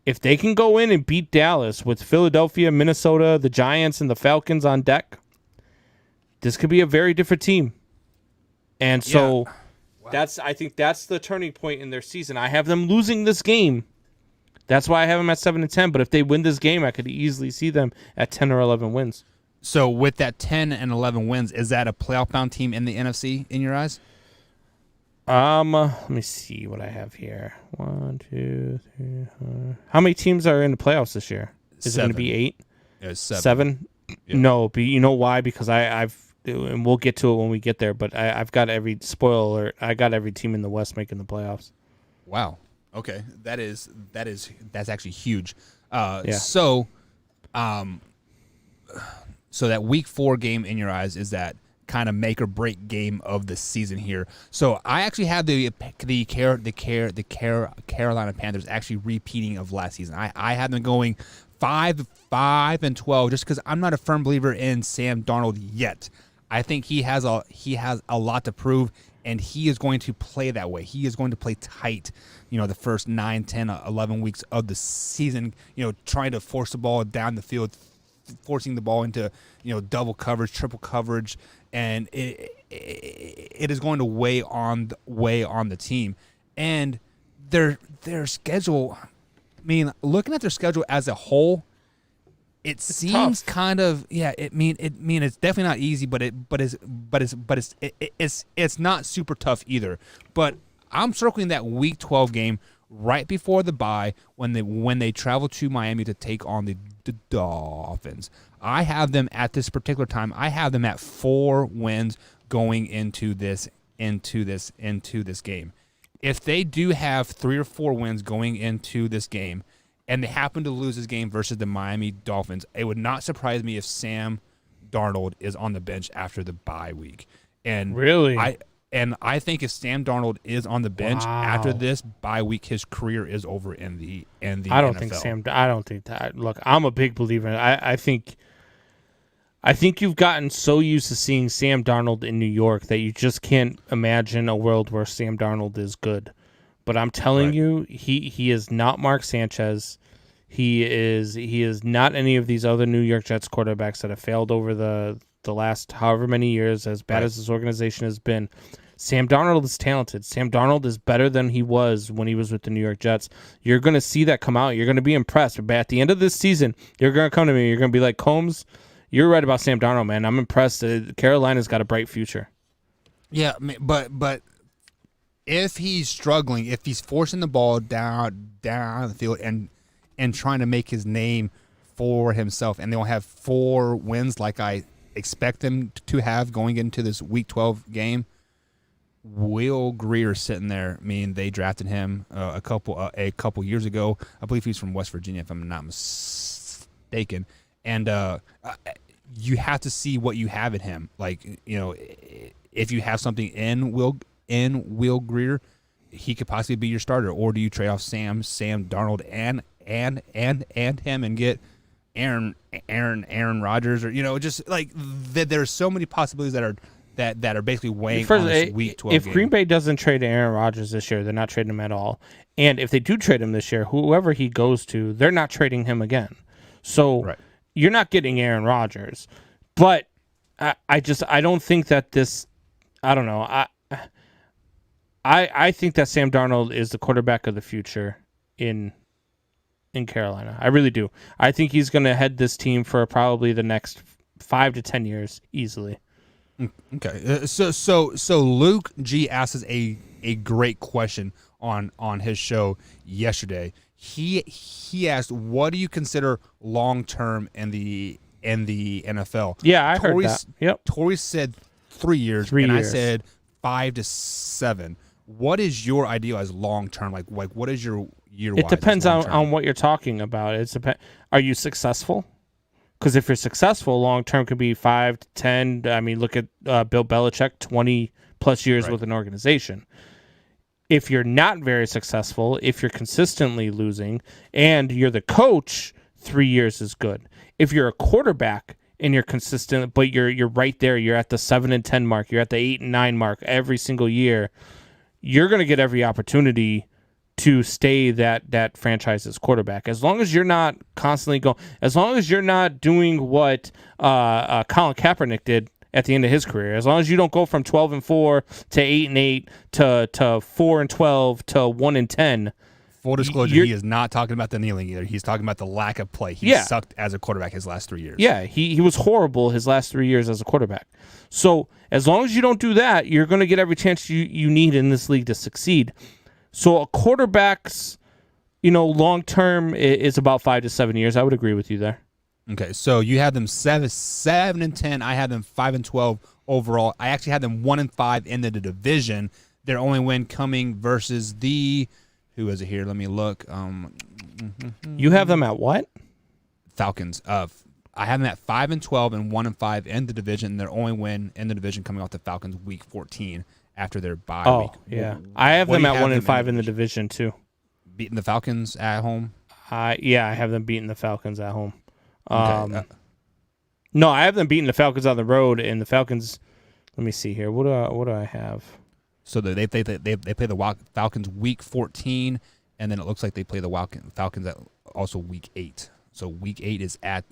If they can go in and beat Dallas with Philadelphia, Minnesota, the Giants, and the Falcons on deck, this could be a very different team. And so I think that's the turning point in their season. I have them losing this game. That's why I have them at 7-10. But if they win this game, I could easily see them at 10 or 11 wins. So with that 10 and 11 wins, is that a playoff-bound team in the NFC in your eyes? Let me see what I have here. 1, 2, 3, 4. How many teams are in the playoffs this year? Is 7. It going to be 8? Yeah, 7. 7? Yeah. No, but you know why? Because I've and we'll get to it when we get there. But I've got every spoiler alert. I got every team in the West making the playoffs. Wow. Okay, that's actually huge. Yeah. So that Week 4 game in your eyes is that kind of make or break game of the season here. So I actually have the Carolina Panthers actually repeating of last season. I have them going 5-12 just because I'm not a firm believer in Sam Darnold yet. I think he has a lot to prove, and he is going to play that way. He is going to play tight, the first 9, 10, 11 weeks of the season, trying to force the ball down the field, forcing the ball into, double coverage, triple coverage, and it is going to weigh on the team. And their schedule, looking at their schedule as a whole, it's seems tough. Kind of it's definitely not easy, but it's not super tough either. But I'm circling that Week 12 game right before the bye when they travel to Miami to take on the Dolphins. I have them at this particular time. I have them at 4 wins going into this game. If they do have 3 or 4 wins going into this game, and they happen to lose this game versus the Miami Dolphins, it would not surprise me if Sam Darnold is on the bench after the bye week. And really, I think if Sam Darnold is on the bench after this bye week, his career is over in the I don't NFL. I don't think that. Look, I'm a big believer. I think you've gotten so used to seeing Sam Darnold in New York that you just can't imagine a world where Sam Darnold is good. But I'm telling you, he is not Mark Sanchez. He is not any of these other New York Jets quarterbacks that have failed over the last however many years, as bad as this organization has been. Sam Darnold is talented. Sam Darnold is better than he was when he was with the New York Jets. You're going to see that come out. You're going to be impressed. But at the end of this season, you're going to come to me. You're going to be like, Combs, you're right about Sam Darnold, man. I'm impressed. Carolina's got a bright future. Yeah, but if he's struggling, if he's forcing the ball down the field and trying to make his name for himself, and they'll have 4 wins like I expect them to have going into this Week 12 game, Will Greer sitting there. I mean, they drafted him a couple years ago. I believe he's from West Virginia, if I'm not mistaken. And you have to see what you have in him. Like, you know, if you have something in Will Greer, he could possibly be your starter. Or do you trade off Sam Darnold and him and get Aaron Rodgers, or, you know, just like there's so many possibilities that are basically weighing on this Week 12 If game. Green Bay doesn't trade Aaron Rodgers this year, they're not trading him at all. And if they do trade him this year, whoever he goes to, they're not trading him again. So you're not getting Aaron Rodgers. But I don't think that this, I don't know. I think that Sam Darnold is the quarterback of the future in Carolina. I really do. I think he's going to head this team for probably the next 5 to 10 years easily. Okay. So Luke G asked us a great question on his show yesterday. He asked, what do you consider long term in the NFL? Yeah, I heard that. Yep. Tori said 3 years, I said 5 to 7. What is your ideal as long term? Like what is your year? It depends on what you're talking about. Are you successful? Because if you're successful, long term could be 5 to 10. I mean, look at Bill Belichick, 20 plus years with an organization. If you're not very successful, if you're consistently losing, and you're the coach, 3 years is good. If you're a quarterback and you're consistent, but you're right there, you're at the 7 and 10 mark, you're at the 8 and 9 mark every single year, you're going to get every opportunity to stay that franchise's quarterback. As long as you're not constantly going, as long as you're not doing what Colin Kaepernick did at the end of his career, as long as you don't go from 12-4 to 8-8 to 4-12 to 1-10. Full disclosure, he is not talking about the kneeling either. He's talking about the lack of play. He sucked as a quarterback his last 3 years. Yeah, he was horrible his last 3 years as a quarterback. So as long as you don't do that, you're going to get every chance you need in this league to succeed. So a quarterback's, long term is about 5 to 7 years. I would agree with you there. Okay, so you have them 7 and 10. I had them 5 and 12 overall. I actually had them 1 and 5 in the division. Their only win coming versus the, who is it here? Let me look. You have them at what? Falcons. I have them at 5 and 12 and 1 and 5 in the division. Their only win in the division coming off the Falcons week 14 after their bye week. Oh, yeah. I have them at 1 and 5 in the division too. Beating the Falcons at home? Yeah, I have them beating the Falcons at home. Okay. No, I have them beating the Falcons on the road, and the Falcons. Let me see here. What do I have? So they play the Falcons week 14, and then it looks like they play the Falcons at also week 8. So week 8 is at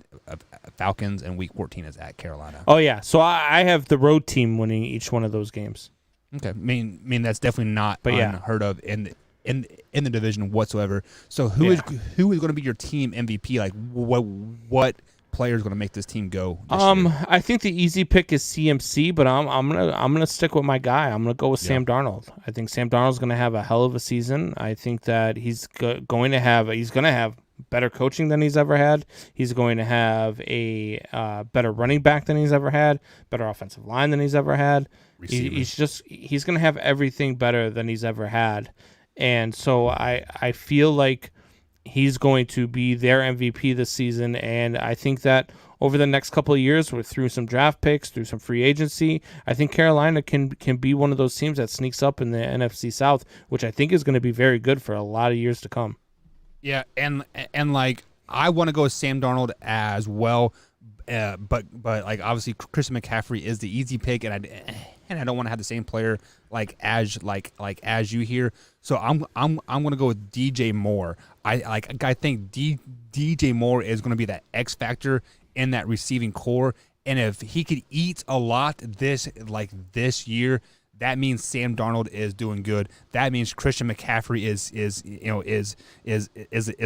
Falcons, and week 14 is at Carolina. Oh yeah, so I have the road team winning each one of those games. Okay, I mean that's definitely not unheard of in the division whatsoever. So who is going to be your team MVP? Like what player is going to make this team go this year? I think the easy pick is CMC, but I'm gonna stick with my guy. I'm gonna go with Sam Darnold. I think Sam Darnold's gonna have a hell of a season. I think that he's going to have better coaching than he's ever had. He's going to have a better running back than he's ever had, better offensive line than he's ever had. He's going to have everything better than he's ever had. And so I feel like he's going to be their MVP this season. And I think that over the next couple of years, through some draft picks, through some free agency, I think Carolina can be one of those teams that sneaks up in the NFC South, which I think is going to be very good for a lot of years to come. Yeah, and like I want to go with Sam Darnold as well, but like obviously Christian McCaffrey is the easy pick, and I don't want to have the same player like as you here. So I'm going to go with DJ Moore. I think DJ Moore is going to be that X factor in that receiving core, and if he could eat a lot this year, that means Sam Darnold is doing good. That means Christian McCaffrey is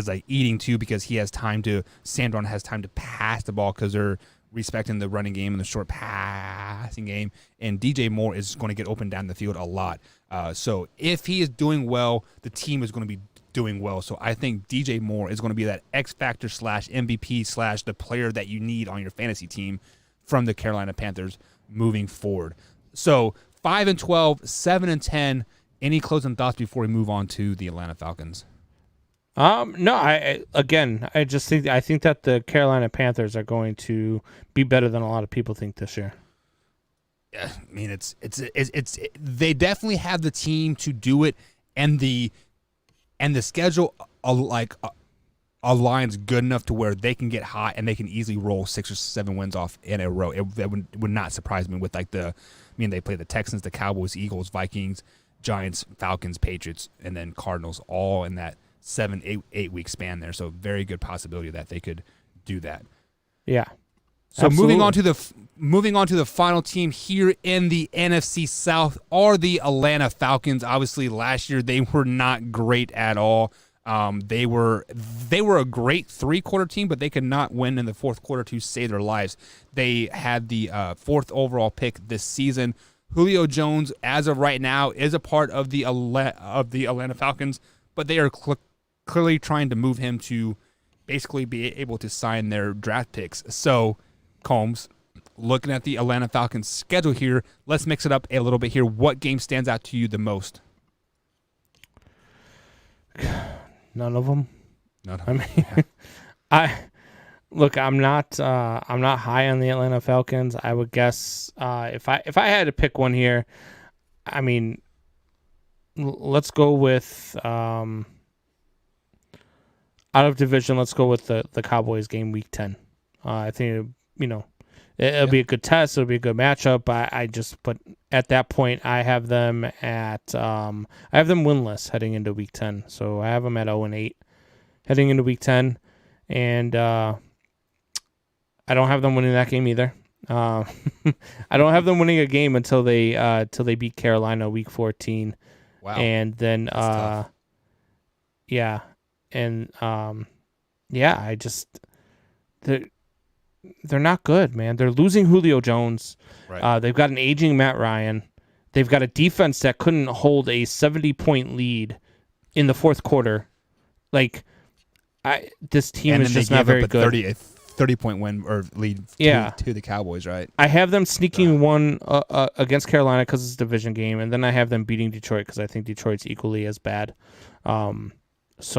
like eating too, because Sam Darnold has time to pass the ball because they're respecting the running game and the short passing game. And DJ Moore is going to get open down the field a lot. So if he is doing well, the team is going to be doing well. So I think DJ Moore is going to be that X factor / MVP / the player that you need on your fantasy team from the Carolina Panthers moving forward. So 5-12, 7-10. Any closing thoughts before we move on to the Atlanta Falcons? No, I think that the Carolina Panthers are going to be better than a lot of people think this year. Yeah, I mean it's they definitely have the team to do it, and the schedule aligns good enough to where they can get hot and they can easily roll 6 or 7 wins off in a row. That would not surprise me with they play the Texans, the Cowboys, Eagles, Vikings, Giants, Falcons, Patriots, and then Cardinals all in that 7-8 week span there. So very good possibility that they could do that. Yeah. So moving on to the final team here in the NFC South are the Atlanta Falcons. Obviously last year they were not great at all. They were a great 3-quarter team, but they could not win in the 4th quarter to save their lives. They had the 4th overall pick this season. Julio Jones, as of right now, is a part of the Atlanta Falcons, but they are clearly trying to move him to basically be able to sign their draft picks. So, Combs, looking at the Atlanta Falcons schedule here, let's mix it up a little bit here. What game stands out to you the most? None of them. None of them. I mean, I'm not high on the Atlanta Falcons. I would guess if I had to pick one here, I mean, let's go with out of division. Let's go with the Cowboys game week 10. I think it'll be a good test. It'll be a good matchup. But at that point, I have them winless heading into week 10. So I have them at 0-8 heading into week 10, and I don't have them winning that game either. I don't have them winning a game until they beat Carolina week 14. Wow. And then they're not good, man. They're losing Julio Jones. Right. They've got an aging Matt Ryan. They've got a defense that couldn't hold a 70-point lead in the 4th quarter. This team is just not very good. 30-point win or lead to the Cowboys, right? I have them sneaking one against Carolina because it's a division game, and then I have them beating Detroit because I think Detroit's equally as bad. It's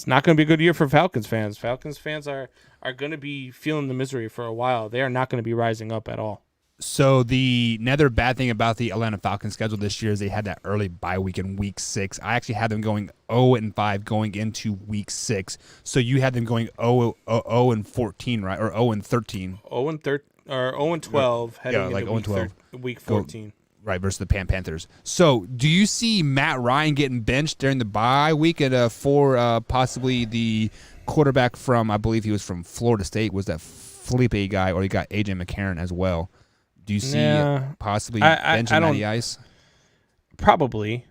not going to be a good year for Falcons fans. Falcons fans are going to be feeling the misery for a while. They are not going to be rising up at all. So the another bad thing about the Atlanta Falcons schedule this year is they had that early bye week in week 6. I actually had them going 0-5 going into week 6. So you had them going 0-14, right? Or 0-13. 0-12 heading into week 14. Right, versus the Panthers. So, do you see Matt Ryan getting benched during the bye week for possibly the quarterback from, I believe he was from Florida State, was that Felipe guy, or you got A.J. McCarron as well? Do you see possibly benching Matty Ice? Probably.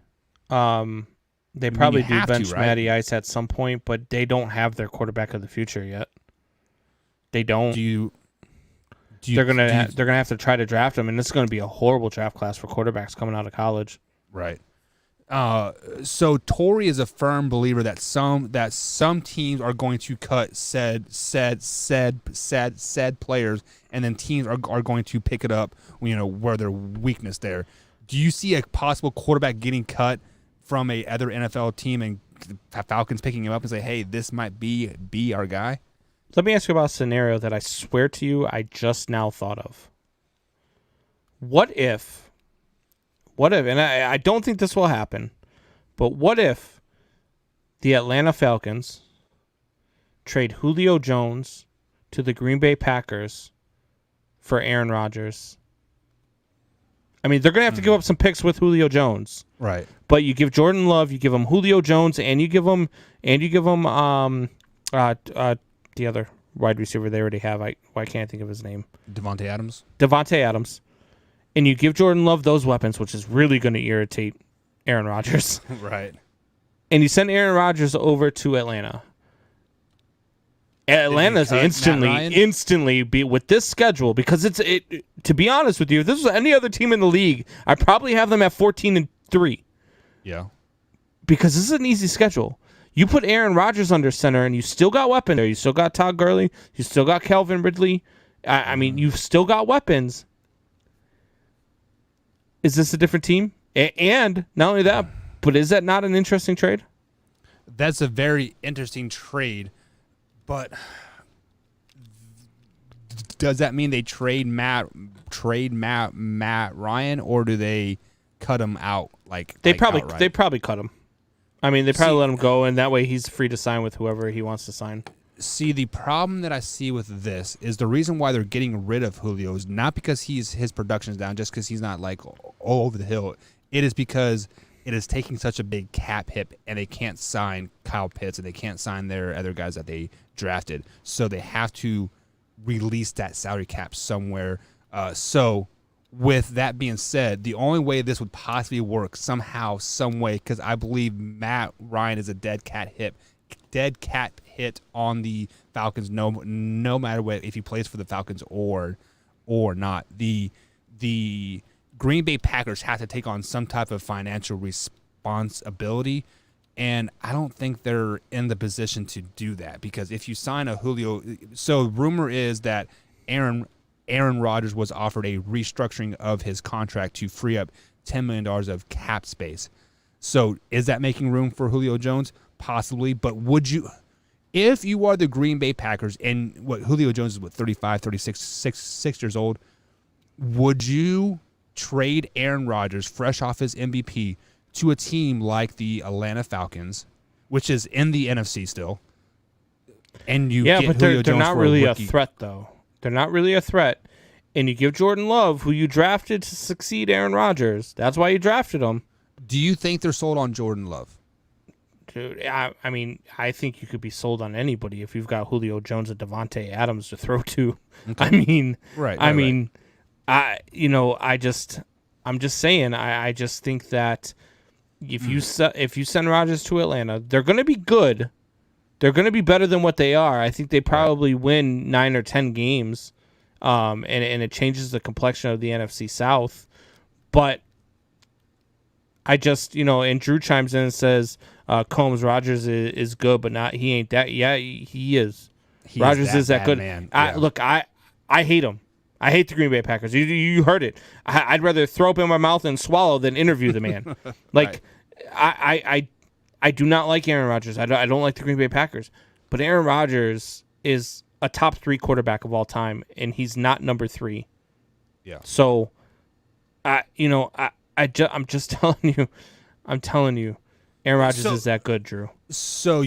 They probably do have to, bench right? Matty Ice at some point, but they don't have their quarterback of the future yet. They don't. They're gonna have to try to draft him, and this is gonna be a horrible draft class for quarterbacks coming out of college. Right. So Torrey is a firm believer that some teams are going to cut said players, and then teams are going to pick it up, where their weakness there. Do you see a possible quarterback getting cut from a other NFL team and Falcons picking him up and say, hey, this might be our guy? Let me ask you about a scenario that I swear to you I just now thought of. What if, and I don't think this will happen, but what if the Atlanta Falcons trade Julio Jones to the Green Bay Packers for Aaron Rodgers? I mean, they're going to have to give up some picks with Julio Jones. Right. But you give Jordan Love, you give him Julio Jones, and you give him the other wide receiver they already have. Why can't I think of his name? Devontae Adams. And you give Jordan Love those weapons, which is really going to irritate Aaron Rodgers. Right. And you send Aaron Rodgers over to Atlanta. Atlanta's instantly be with this schedule, because to be honest with you, if this was any other team in the league, I'd probably have them at 14-3. Yeah. Because this is an easy schedule. You put Aaron Rodgers under center, and you still got weapons there. You still got Todd Gurley. You still got Calvin Ridley. I mean, you've still got weapons. Is this a different team? And not only that, but is that not an interesting trade? That's a very interesting trade, but does that mean they trade Matt Ryan, or do they cut him out? They probably cut him. I mean, they probably let him go, and that way he's free to sign with whoever he wants to sign. See, the problem that I see with this is the reason why they're getting rid of Julio is not because his production's down, just because he's not all over the hill. It is because it is taking such a big cap hit, and they can't sign Kyle Pitts, and they can't sign their other guys that they drafted. So they have to release that salary cap somewhere. So with that being said, the only way this would possibly work somehow, some way, because I believe Matt Ryan is a dead cat hit on the Falcons, no matter what, if he plays for the Falcons or not. The Green Bay Packers have to take on some type of financial responsibility, and I don't think they're in the position to do that, because if you sign a Julio, so rumor is that Aaron Rodgers was offered a restructuring of his contract to free up $10 million of cap space. So is that making room for Julio Jones? Possibly, but would you, if you are the Green Bay Packers, and Julio Jones is 35, 36 years old, would you trade Aaron Rodgers, fresh off his MVP, to a team like the Atlanta Falcons, which is in the NFC still, and you get Julio Jones they're not really a rookie threat, though. They're not really a threat, and you give Jordan Love, who you drafted to succeed Aaron Rodgers. That's why you drafted him. Do you think they're sold on Jordan Love? Dude, I mean, I think you could be sold on anybody if you've got Julio Jones and Devontae Adams to throw to. Okay. I mean, I'm just saying. I just think that if you send Rodgers to Atlanta, they're going to be good. They're going to be better than what they are. I think they probably win 9 or 10 games, and it changes the complexion of the NFC South. But I just, and Drew chimes in and says, Combs, Rodgers is good, but he ain't that. Yeah, he is. Rodgers is that good. Man. Yeah. I hate him. I hate the Green Bay Packers. You heard it. I'd rather throw up in my mouth and swallow than interview the man. Right. I do not like Aaron Rodgers. I don't like the Green Bay Packers. But Aaron Rodgers is a top 3 quarterback of all time, and he's not number 3. Yeah. So, I'm just telling you, Aaron Rodgers is that good, Drew. So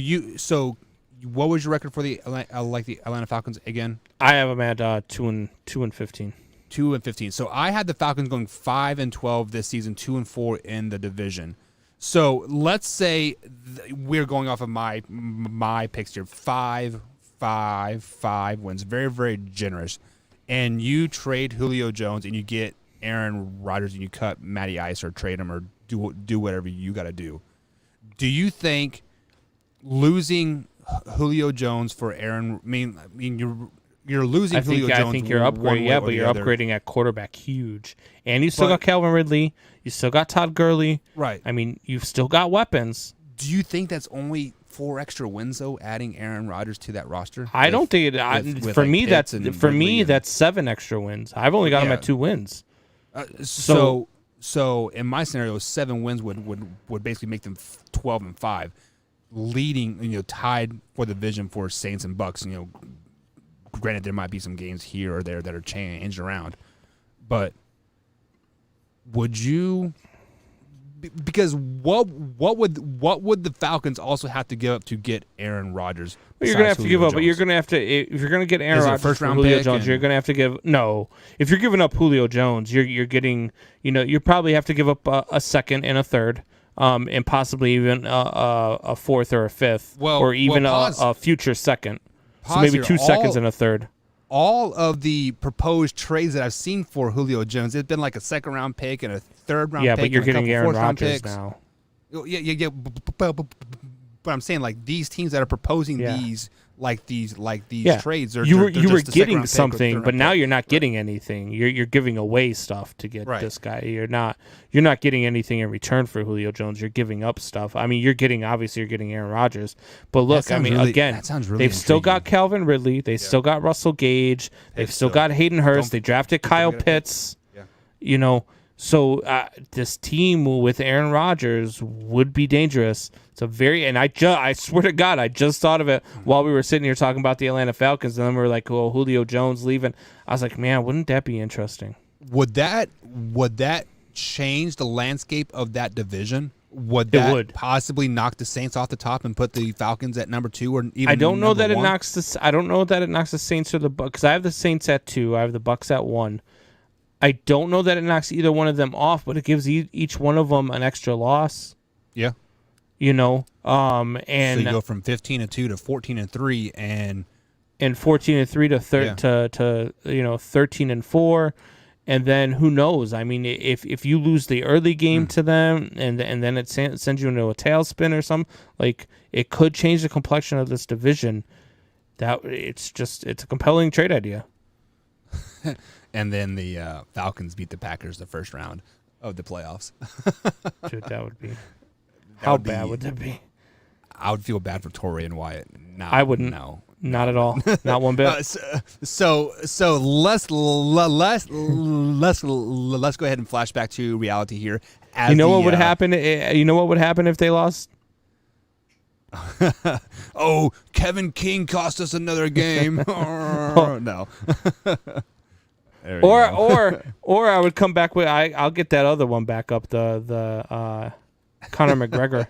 what was your record for the Atlanta Falcons again? I have them at 2-15. 2-15. So I had the Falcons going 5-12 this season, 2-4 in the division. So let's say we're going off of my picks here. 5 wins, very, very generous. And you trade Julio Jones and you get Aaron Rodgers and you cut Matty Ice or trade him or do whatever you got to do. Do you think losing Julio Jones for Aaron? I mean, you're losing Julio Jones. I think you're upgrading. Yeah, but you're upgrading at quarterback huge, and you still got Calvin Ridley. You still got Todd Gurley. Right. I mean, you've still got weapons. Do you think that's only 4 extra wins though? Adding Aaron Rodgers to that roster? I don't think it. For me, that's 7 extra wins. I've only got him at 2 wins. So in my scenario, 7 wins would basically make them 12-5, leading, tied for the division for Saints and Bucks. Granted, there might be some games here or there that are changed around, but would you? Because what would the Falcons also have to give up to get Aaron Rodgers? Well, you're gonna have to give up, but you're gonna have to if you're gonna get Aaron Rodgers first round Julio pick Jones, you're gonna have to give no. If you're giving up Julio Jones, you're getting you probably have to give up a second and a third, and possibly even a fourth or a fifth, or even a future second. So maybe 2 seconds and a third. All of the proposed trades that I've seen for Julio Jones, it's been like a 2nd round pick and a 3rd round pick. Yeah, but you're and getting Aaron Rodgers now. Yeah. But I'm saying like these teams that are proposing these trades. You were getting something, but now you're not getting anything. You're giving away stuff to get this guy. You're not getting anything in return for Julio Jones. You're giving up stuff. I mean, you're getting Aaron Rodgers. But look, they've still got Calvin Ridley. They still got Russell Gage. They've still got Hayden Hurst. They drafted Kyle Pitts. So this team with Aaron Rodgers would be dangerous. It's I swear to God, I just thought of it while we were sitting here talking about the Atlanta Falcons, and then we were like, "Oh, Julio Jones leaving." I was like, "Man, wouldn't that be interesting?" Would that change the landscape of that division? Would that possibly knock the Saints off the top and put the Falcons at number 2 or even? I don't know that it knocks the. I don't know that it knocks the Saints or the Bucks, because I have the Saints at 2. I have the Bucks at 1. I don't know that it knocks either one of them off, but it gives each one of them an extra loss. Yeah. And so you go from 15-2 to 14-3 and 14-3 to 13-4, and then who knows? I mean, if you lose the early game to them and then it sends you into a tailspin or something, like, it could change the complexion of this division. It's a compelling trade idea. And then the Falcons beat the Packers the first round of the playoffs. Dude, that would be. How bad would that be? I would feel bad for Torrey and Wyatt. No, I wouldn't. No, not at all. Not one bit. So let's go ahead and flash back to reality here. What would happen? You know what would happen if they lost? Oh, Kevin King cost us another game. No. Or I would come back with I'll get that other one back up, the Conor McGregor.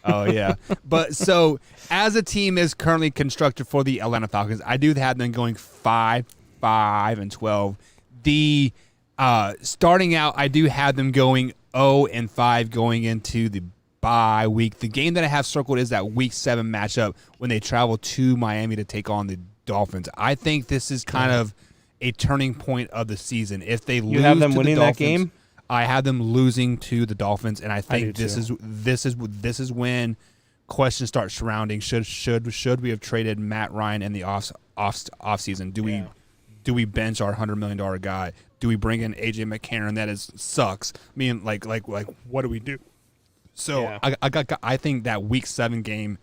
Oh yeah. But so as a team is currently constructed for the Atlanta Falcons, I do have them going 5-5-12. The starting out, I do have them going 0-5 going into the bye week. The game that I have circled is that week 7 matchup when they travel to Miami to take on the Dolphins. I think this is kind of a turning point of the season. If they lose, you have them winning the Dolphins, that game. I have them losing to the Dolphins, and I think this is when questions start surrounding. Should we have traded Matt Ryan in the off season? Do we bench our $100 million guy? Do we bring in AJ McCarron? That sucks. I mean, like what do we do? So yeah. I think that week 7 game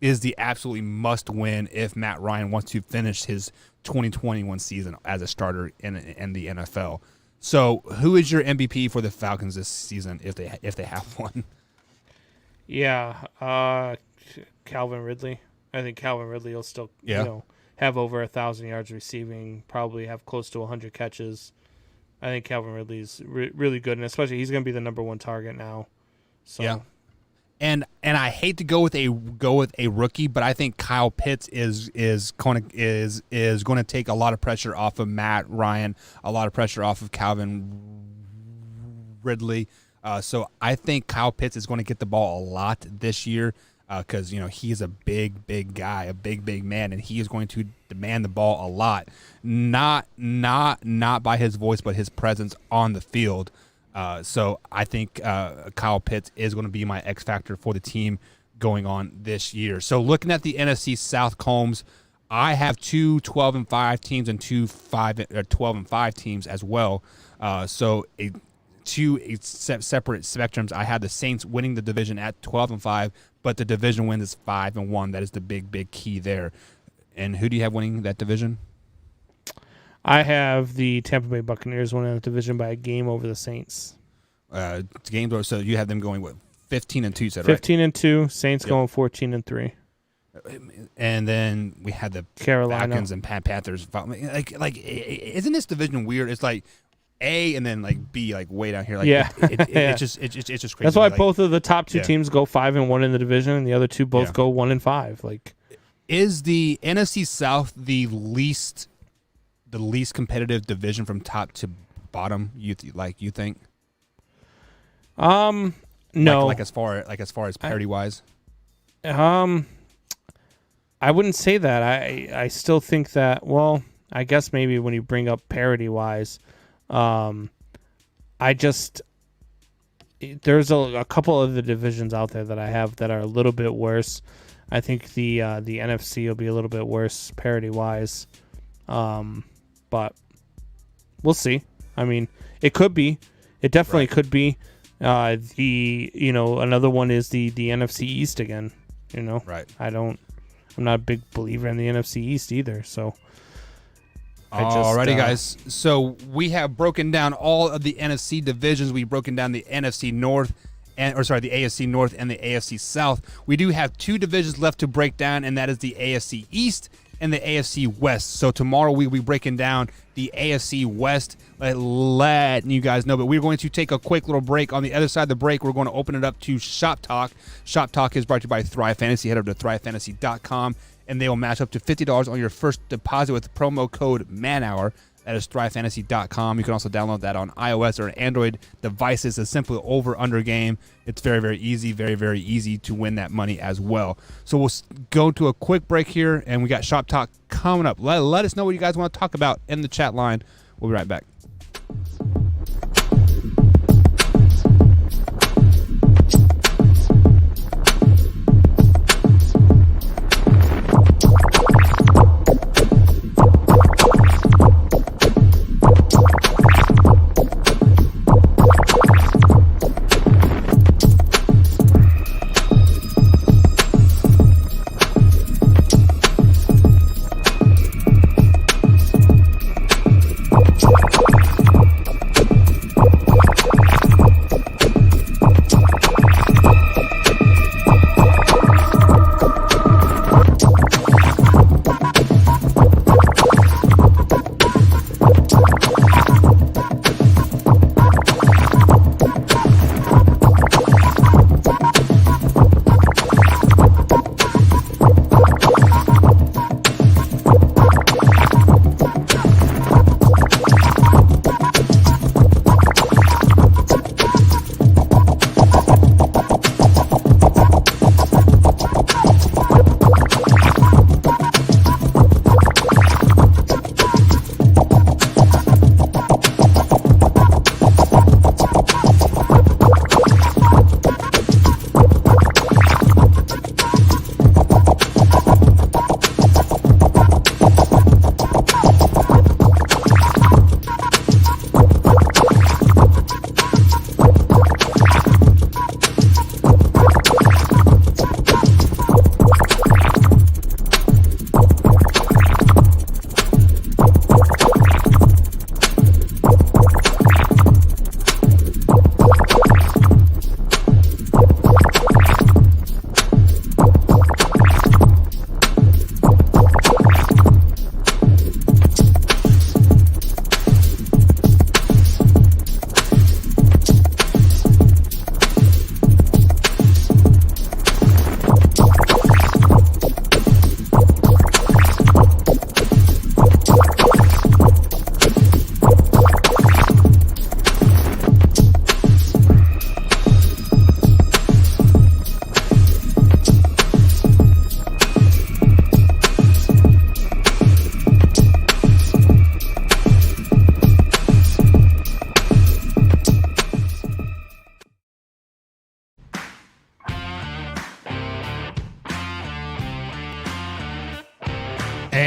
is the absolutely must win if Matt Ryan wants to finish his 2021 season as a starter in the NFL. So, who is your MVP for the Falcons this season if they have one? Yeah, Calvin Ridley. I think Calvin Ridley will still have over 1,000 yards receiving, probably have close to 100 catches. I think Calvin Ridley's really good, and especially he's going to be the number 1 target now. So. Yeah. And I hate to go with a rookie, but I think Kyle Pitts is going to take a lot of pressure off of Matt Ryan, a lot of pressure off of Calvin Ridley. So I think Kyle Pitts is going to get the ball a lot this year because he's a big guy, a big man, and he is going to demand the ball a lot. Not by his voice, but his presence on the field. So I think Kyle Pitts is going to be my X factor for the team going on this year. So looking at the NFC South, Combs, I have 2 12-5 teams and 2 12-5 teams as well. So two separate spectrums. I had the Saints winning the division at 12-5, but the division win is 5-1. That is the big key there. And who do you have winning that division? I have the Tampa Bay Buccaneers winning the division by a game over the Saints. Games, so you have them going, what, 15-2, said, 15-2, Saints going 14-3. And then we had the Carolina Falcons and Panthers. Like, isn't this division weird? It's like A and then like B, like way down here. Like, yeah, it's just crazy. That's why like, both of the top two teams go 5-1 in the division, and the other two both go 1-5. Like, is the NFC South the least competitive division from top to bottom? You think? No. Like as far as parity wise. I wouldn't say that. I still think that. Well, I guess maybe when you bring up parity wise, there's a couple of the divisions out there that I have that are a little bit worse. I think the NFC will be a little bit worse parity wise, but we'll see. I mean, it could be. It definitely could be. Another one is the NFC East again. Right. I'm not a big believer in the NFC East either. So, alrighty, guys. So we have broken down all of the NFC divisions. We've broken down the NFC North, the AFC North and the AFC South. We do have 2 divisions left to break down, and that is the AFC East and the AFC West. So tomorrow we'll be breaking down the AFC West, letting you guys know. But we're going to take a quick little break. On the other side of the break, we're going to open it up to Shop Talk. Shop Talk is brought to you by Thrive Fantasy. Head over to thrivefantasy.com, and they will match up to $50 on your first deposit with promo code MANHOUR. That is thrivefantasy.com. You can also download that on iOS or Android devices. It's simply over-under game. It's very, very easy, very, very easy to win that money as well. So we'll go to a quick break here, and we got Shop Talk coming up. Let us know what you guys want to talk about in the chat line. We'll be right back.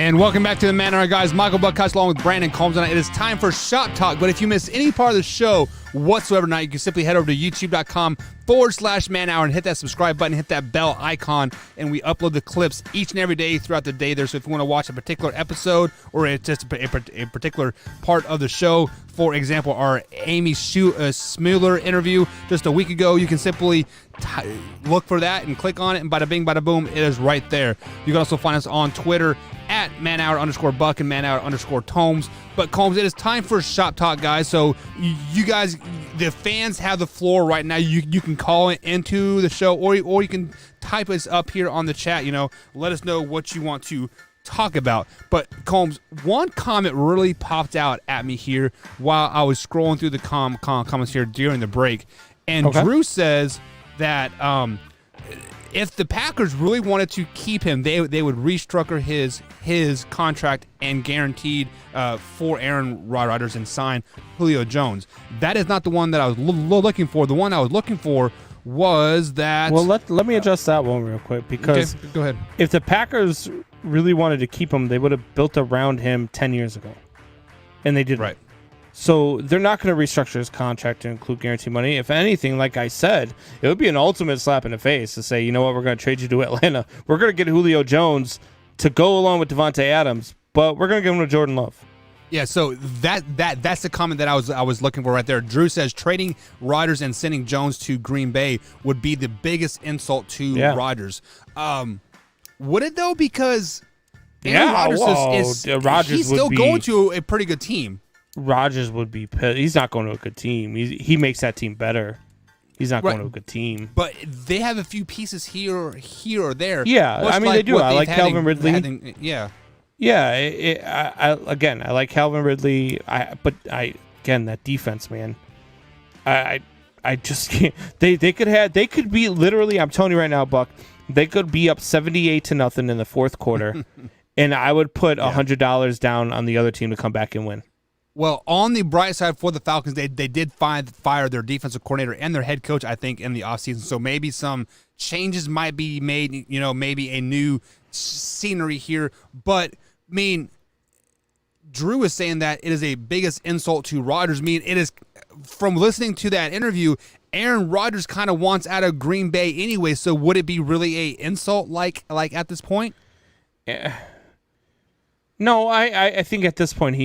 And welcome back to the Man Hour, guys. Michael Buckhouse along with Brandon Combs tonight. It is time for Shop Talk. But if you miss any part of the show whatsoever tonight, you can simply head over to youtube.com/Man Hour and hit that subscribe button, hit that bell icon, and we upload the clips each and every day throughout the day there. So if you want to watch a particular episode or just a particular part of the show, for example, our Amy Smuller interview just a week ago, you can simply look for that and click on it, and bada bing, bada boom, it is right there. You can also find us on Twitter at manhour_Buck and manhour_Tomes. But Combs, it is time for Shop Talk, guys. So you guys, the fans have the floor right now. You can call it into the show, or you can type us up here on the chat. Let us know what you want to talk about. But Combs, one comment really popped out at me here while I was scrolling through the comments here during the break, and okay. Drew says that if the Packers really wanted to keep him, they would restructure his contract and guaranteed for Aaron Rodgers and sign Julio Jones. That is not the one that I was looking for. The one I was looking for was that. Well, let me adjust that one real quick, because okay, go ahead. If the Packers really wanted to keep him, they would have built around him 10 years ago, and they didn't. Right. So they're not going to restructure his contract to include guaranteed money. If anything, like I said, it would be an ultimate slap in the face to say, you know what, we're going to trade you to Atlanta. We're going to get Julio Jones to go along with Devontae Adams, but we're going to give him to Jordan Love. Yeah, so that's the comment that I was looking for right there. Drew says trading Rodgers and sending Jones to Green Bay would be the biggest insult to Rodgers. Would it though? Because Aaron Rodgers he's still going to a pretty good team. Rodgers would be pissed. He's not going to a good team. He makes that team better. He's not going to a good team. But they have a few pieces here or there. Yeah, I mean, they do. I like Calvin Ridley. Yeah. Yeah, I like Calvin Ridley. But that defense, man. I just can't. They could be literally. I'm telling you right now, Buck. They could be up 78-0 in the fourth quarter, and I would put $100 down on the other team to come back and win. Well, on the bright side for the Falcons, they did fire their defensive coordinator and their head coach, I think, in the offseason. So maybe some changes might be made, maybe a new scenery here. But, I mean, Drew is saying that it is a biggest insult to Rodgers. I mean, it is, from listening to that interview, Aaron Rodgers kind of wants out of Green Bay anyway. So would it be really a insult like at this point? Yeah. No, I think at this point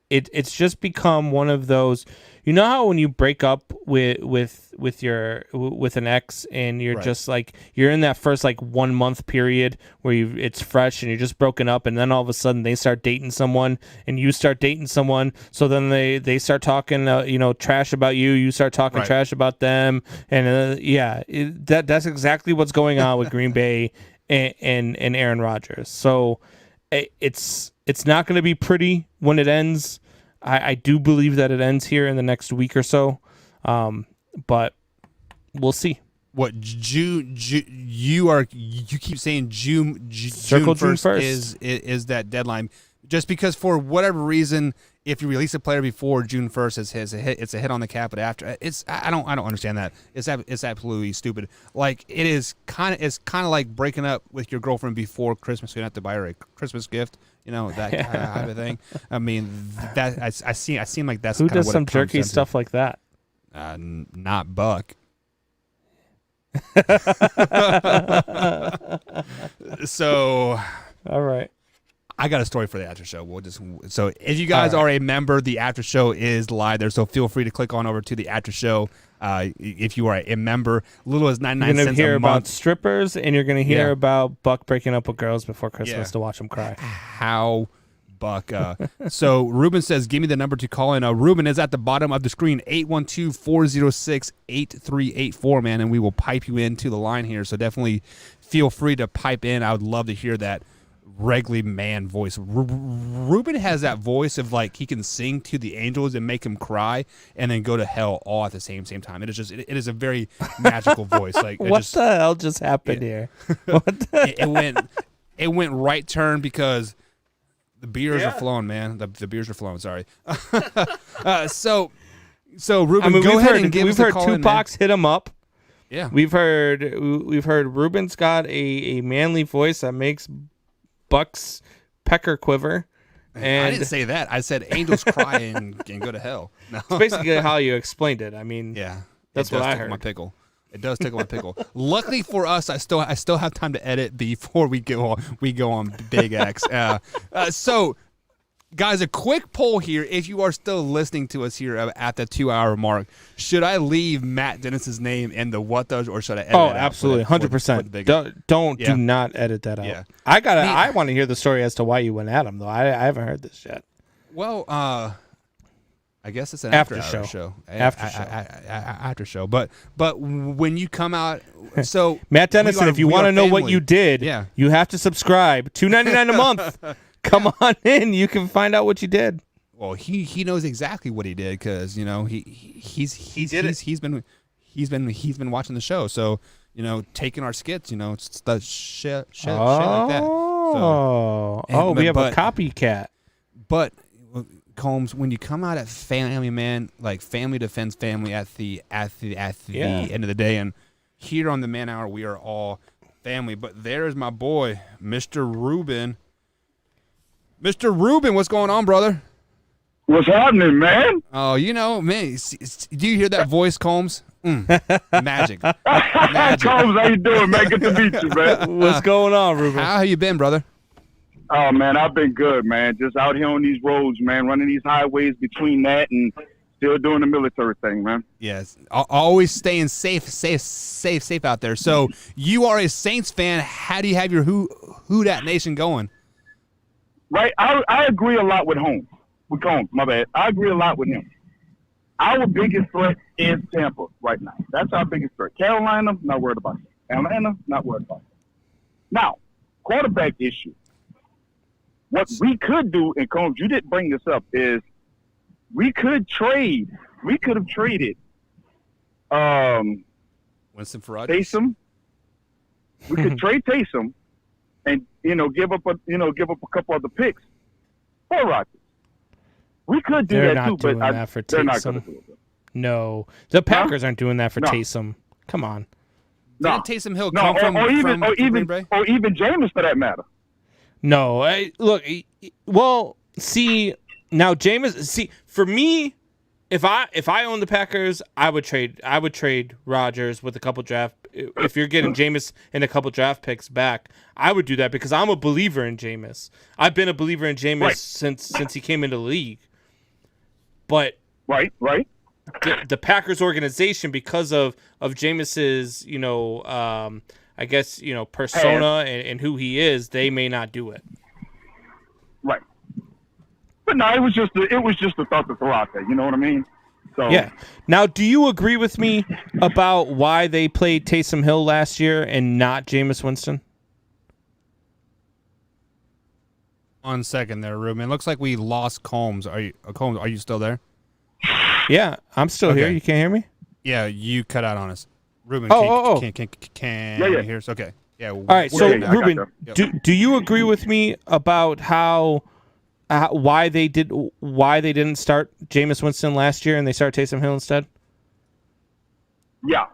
it's just become one of those. You know how when you break up with an ex and you're just like you're in that first like 1 month period where it's fresh and you're just broken up, and then all of a sudden they start dating someone and you start dating someone, so then they start talking trash about you start talking trash about them, and that's exactly what's going on with Green Bay and Aaron Rodgers. So it's not going to be pretty when it ends. I do believe that it ends here in the next week or so, but we'll see. What June? You keep saying June 1st is that deadline? Just because for whatever reason, if you release a player before June 1st, it's a hit on the cap. But after, I don't understand that. It's absolutely stupid. Like it's kind of like breaking up with your girlfriend before Christmas. So you don't have to buy her a Christmas gift. That kind of thing. I mean, that I seem like that's who does some jerky stuff like that. Not Buck. So, all right. I got a story for the after show. So if you guys are a member, the after show is live there. So feel free to click on over to the after show. If you are a member, little as 99 cents a month. You're going to hear about strippers, and you're going to hear about Buck breaking up with girls before Christmas to watch them cry. How Buck. So Ruben says, give me the number to call in. Ruben is at the bottom of the screen, 812-406-8384, man, and we will pipe you into the line here. So definitely feel free to pipe in. I would love to hear that regularly man voice. Ruben has that voice of like he can sing to the angels and make them cry and then go to hell all at the same time. It is a very magical voice. Like what the hell just happened here? It went right turn because the beers are flowing, man. The beers are flowing. Sorry. So Ruben, go ahead and give us a call. We've heard Tupac's hit him up. Yeah, we've heard Ruben's got a manly voice that makes Buck's pecker quiver. And I didn't say that. I said angels cry and go to hell. No. It's basically how you explained it. I mean, yeah, that's what I heard. My pickle. It does tickle my pickle. Luckily for us, I still have time to edit before we go on Big X. So, guys, a quick poll here. If you are still listening to us here at the 2-hour mark, should I leave Matt Dennis's name in the what does, or should I edit it out? Absolutely, 100%. Do not edit that out. Yeah. I want to hear the story as to why you went at him though. I haven't heard this yet. Well, I guess it's an after show. After show. But when you come out, so Matt Dennison, if you want to know what you did, you have to subscribe. $2.99 a month. Come on in. You can find out what you did. Well, he knows exactly what he did because he's been watching the show. So taking our skits, it's the shit like that. So, we have a copycat. But Combs, when you come out at family, man, like family defends family at the end of the day, and here on the Man Hour we are all family. But there's my boy, Mr. Ruben. Mr. Ruben, what's going on, brother? What's happening, man? Oh, man, do you hear that voice, Combs? Magic. Combs, how you doing, man? Good to meet you, man. What's going on, Ruben? How you been, brother? Oh, man, I've been good, man. Just out here on these roads, man, running these highways between that and still doing the military thing, man. Yes, always staying safe out there. So you are a Saints fan. How do you have your Who Dat Nation going? Right, I agree a lot with Combs, my bad. I agree a lot with him. Our biggest threat is Tampa right now. That's our biggest threat. Carolina, not worried about it. Atlanta, not worried about it. Now, quarterback issue. What we could do, and Combs, you didn't bring this up, is we could have traded Winston for Rodgers. Taysom. We could trade Taysom and give up a couple of the picks for Rodgers. We could do They're that too, but they're not going to do it. No, the Packers aren't doing that for Taysom. Come on. Did Taysom Hill come from Green Bay? Or even Jameis for that matter. No, Jameis. For me, if I owned the Packers, I would trade Rodgers with a couple draft. If you're getting Jameis and a couple draft picks back, I would do that because I'm a believer in Jameis. I've been a believer in Jameis since he came into the league. But right. The Packers organization, because of Jameis's persona and who he is, they may not do it. Right. But no, it was just a thought to throw out there. You know what I mean? So yeah. Now, do you agree with me about why they played Taysom Hill last year and not Jameis Winston? 1 second there, Ruben. It looks like we lost Combs. Are you still there? Yeah, I'm still here. You can't hear me? Yeah, you cut out on us. Ruben, can you hear us? Okay. Yeah. All right. So, Ruben, do you agree with me about why they didn't start Jameis Winston last year and they started Taysom Hill instead? Yeah.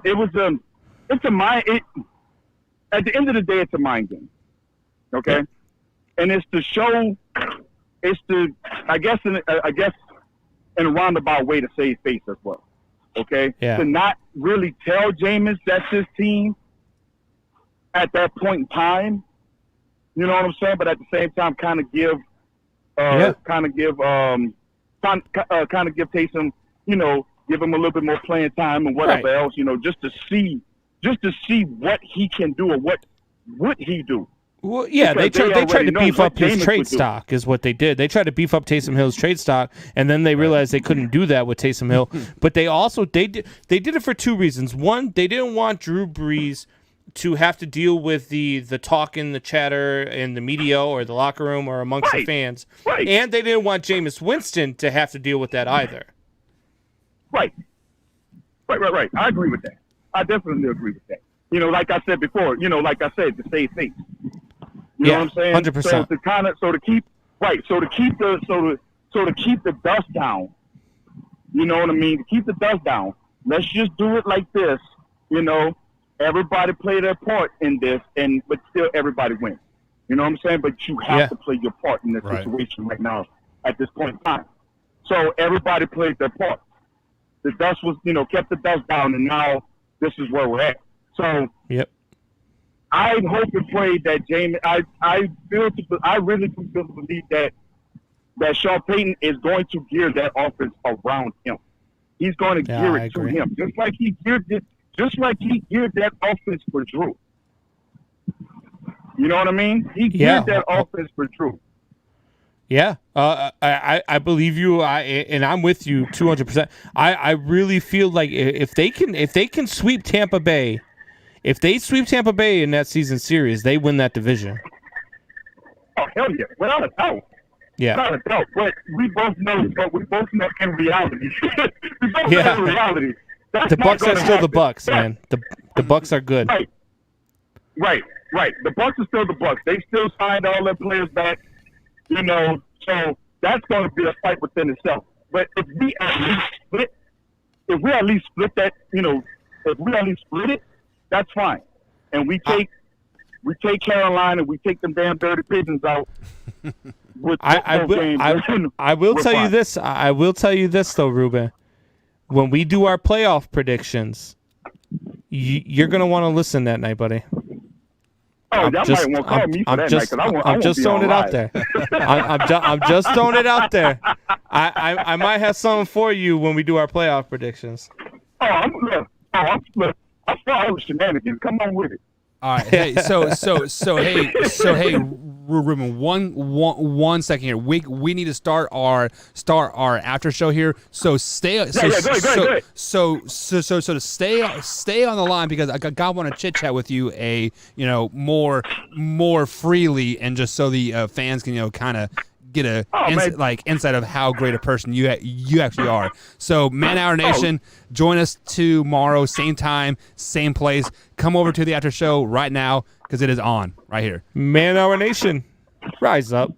It was it's a mind. At the end of the day, it's a mind game. Okay, and it's to show. It's to I guess in a roundabout way to save face as well. Okay, to not really tell Jameis that's his team at that point in time. You know what I'm saying? But at the same time, kind of give Taysom, give him a little bit more playing time and whatever else, just to see what he can do or what would he do. Well, yeah, they tried to beef up his trade stock is what they did. They tried to beef up Taysom Hill's trade stock, and then they realized they couldn't do that with Taysom Hill. But they also they did it for two reasons. One, they didn't want Drew Brees to have to deal with the talk and the chatter in the media or the locker room or amongst the fans. Right. And they didn't want Jameis Winston to have to deal with that either. Right. I agree with that. I definitely agree with that. Like I said before, to save face. You know what I'm saying? 100%. To keep the dust down. You know what I mean? To keep the dust down. Let's just do it like this. Everybody play their part in this, but still everybody wins. You know what I'm saying? But you have Yeah. to play your part in this Right. situation right now at this point in time. So everybody played their part. The dust was, kept the dust down, and now this is where we're at. So Yep. I hope and pray that James. I really do believe that Sean Payton is going to gear that offense around him. He's going to Yeah, gear I it to agree. him, just like he geared that offense for Drew. You know what I mean? He Yeah. geared that offense for Drew. Yeah, I believe you. And I'm with you 200%. I really feel like if they can sweep Tampa Bay, if they sweep Tampa Bay in that season series, they win that division. Oh hell yeah, without a doubt. Yeah. Without a doubt. But we both know in reality. we both Yeah. know in reality. That's The not Bucks are gonna still the happen. Bucks, Yeah. man. The Bucks are good. Right. The Bucks are still the Bucks. They still signed all their players back. So that's going to be a fight within itself. But if we at least split that, if we at least split it, that's fine. And we take Carolina, and we take them damn dirty pigeons out. I will tell you this. I will tell you this though, Ruben. When we do our playoff predictions, you're gonna want to listen that night, buddy. Oh, y'all might want to call me for that night, 'cause I won't just be throwing on it out live. there. I'm just throwing it out there. I might have something for you when we do our playoff predictions. I'm sorry with shenanigans. Come on with it. All right. Hey, hey, Ruben. One second here. We need to start our after show here. So stay. Go ahead. So to stay on the line, because I want to chit chat with you more freely, and just so the fans can kind of get a insight of how great a person you actually are. So Man Hour Nation, join us tomorrow, same time, same place. Come over to the after show right now, because it is on right here. Man Hour Nation, rise up.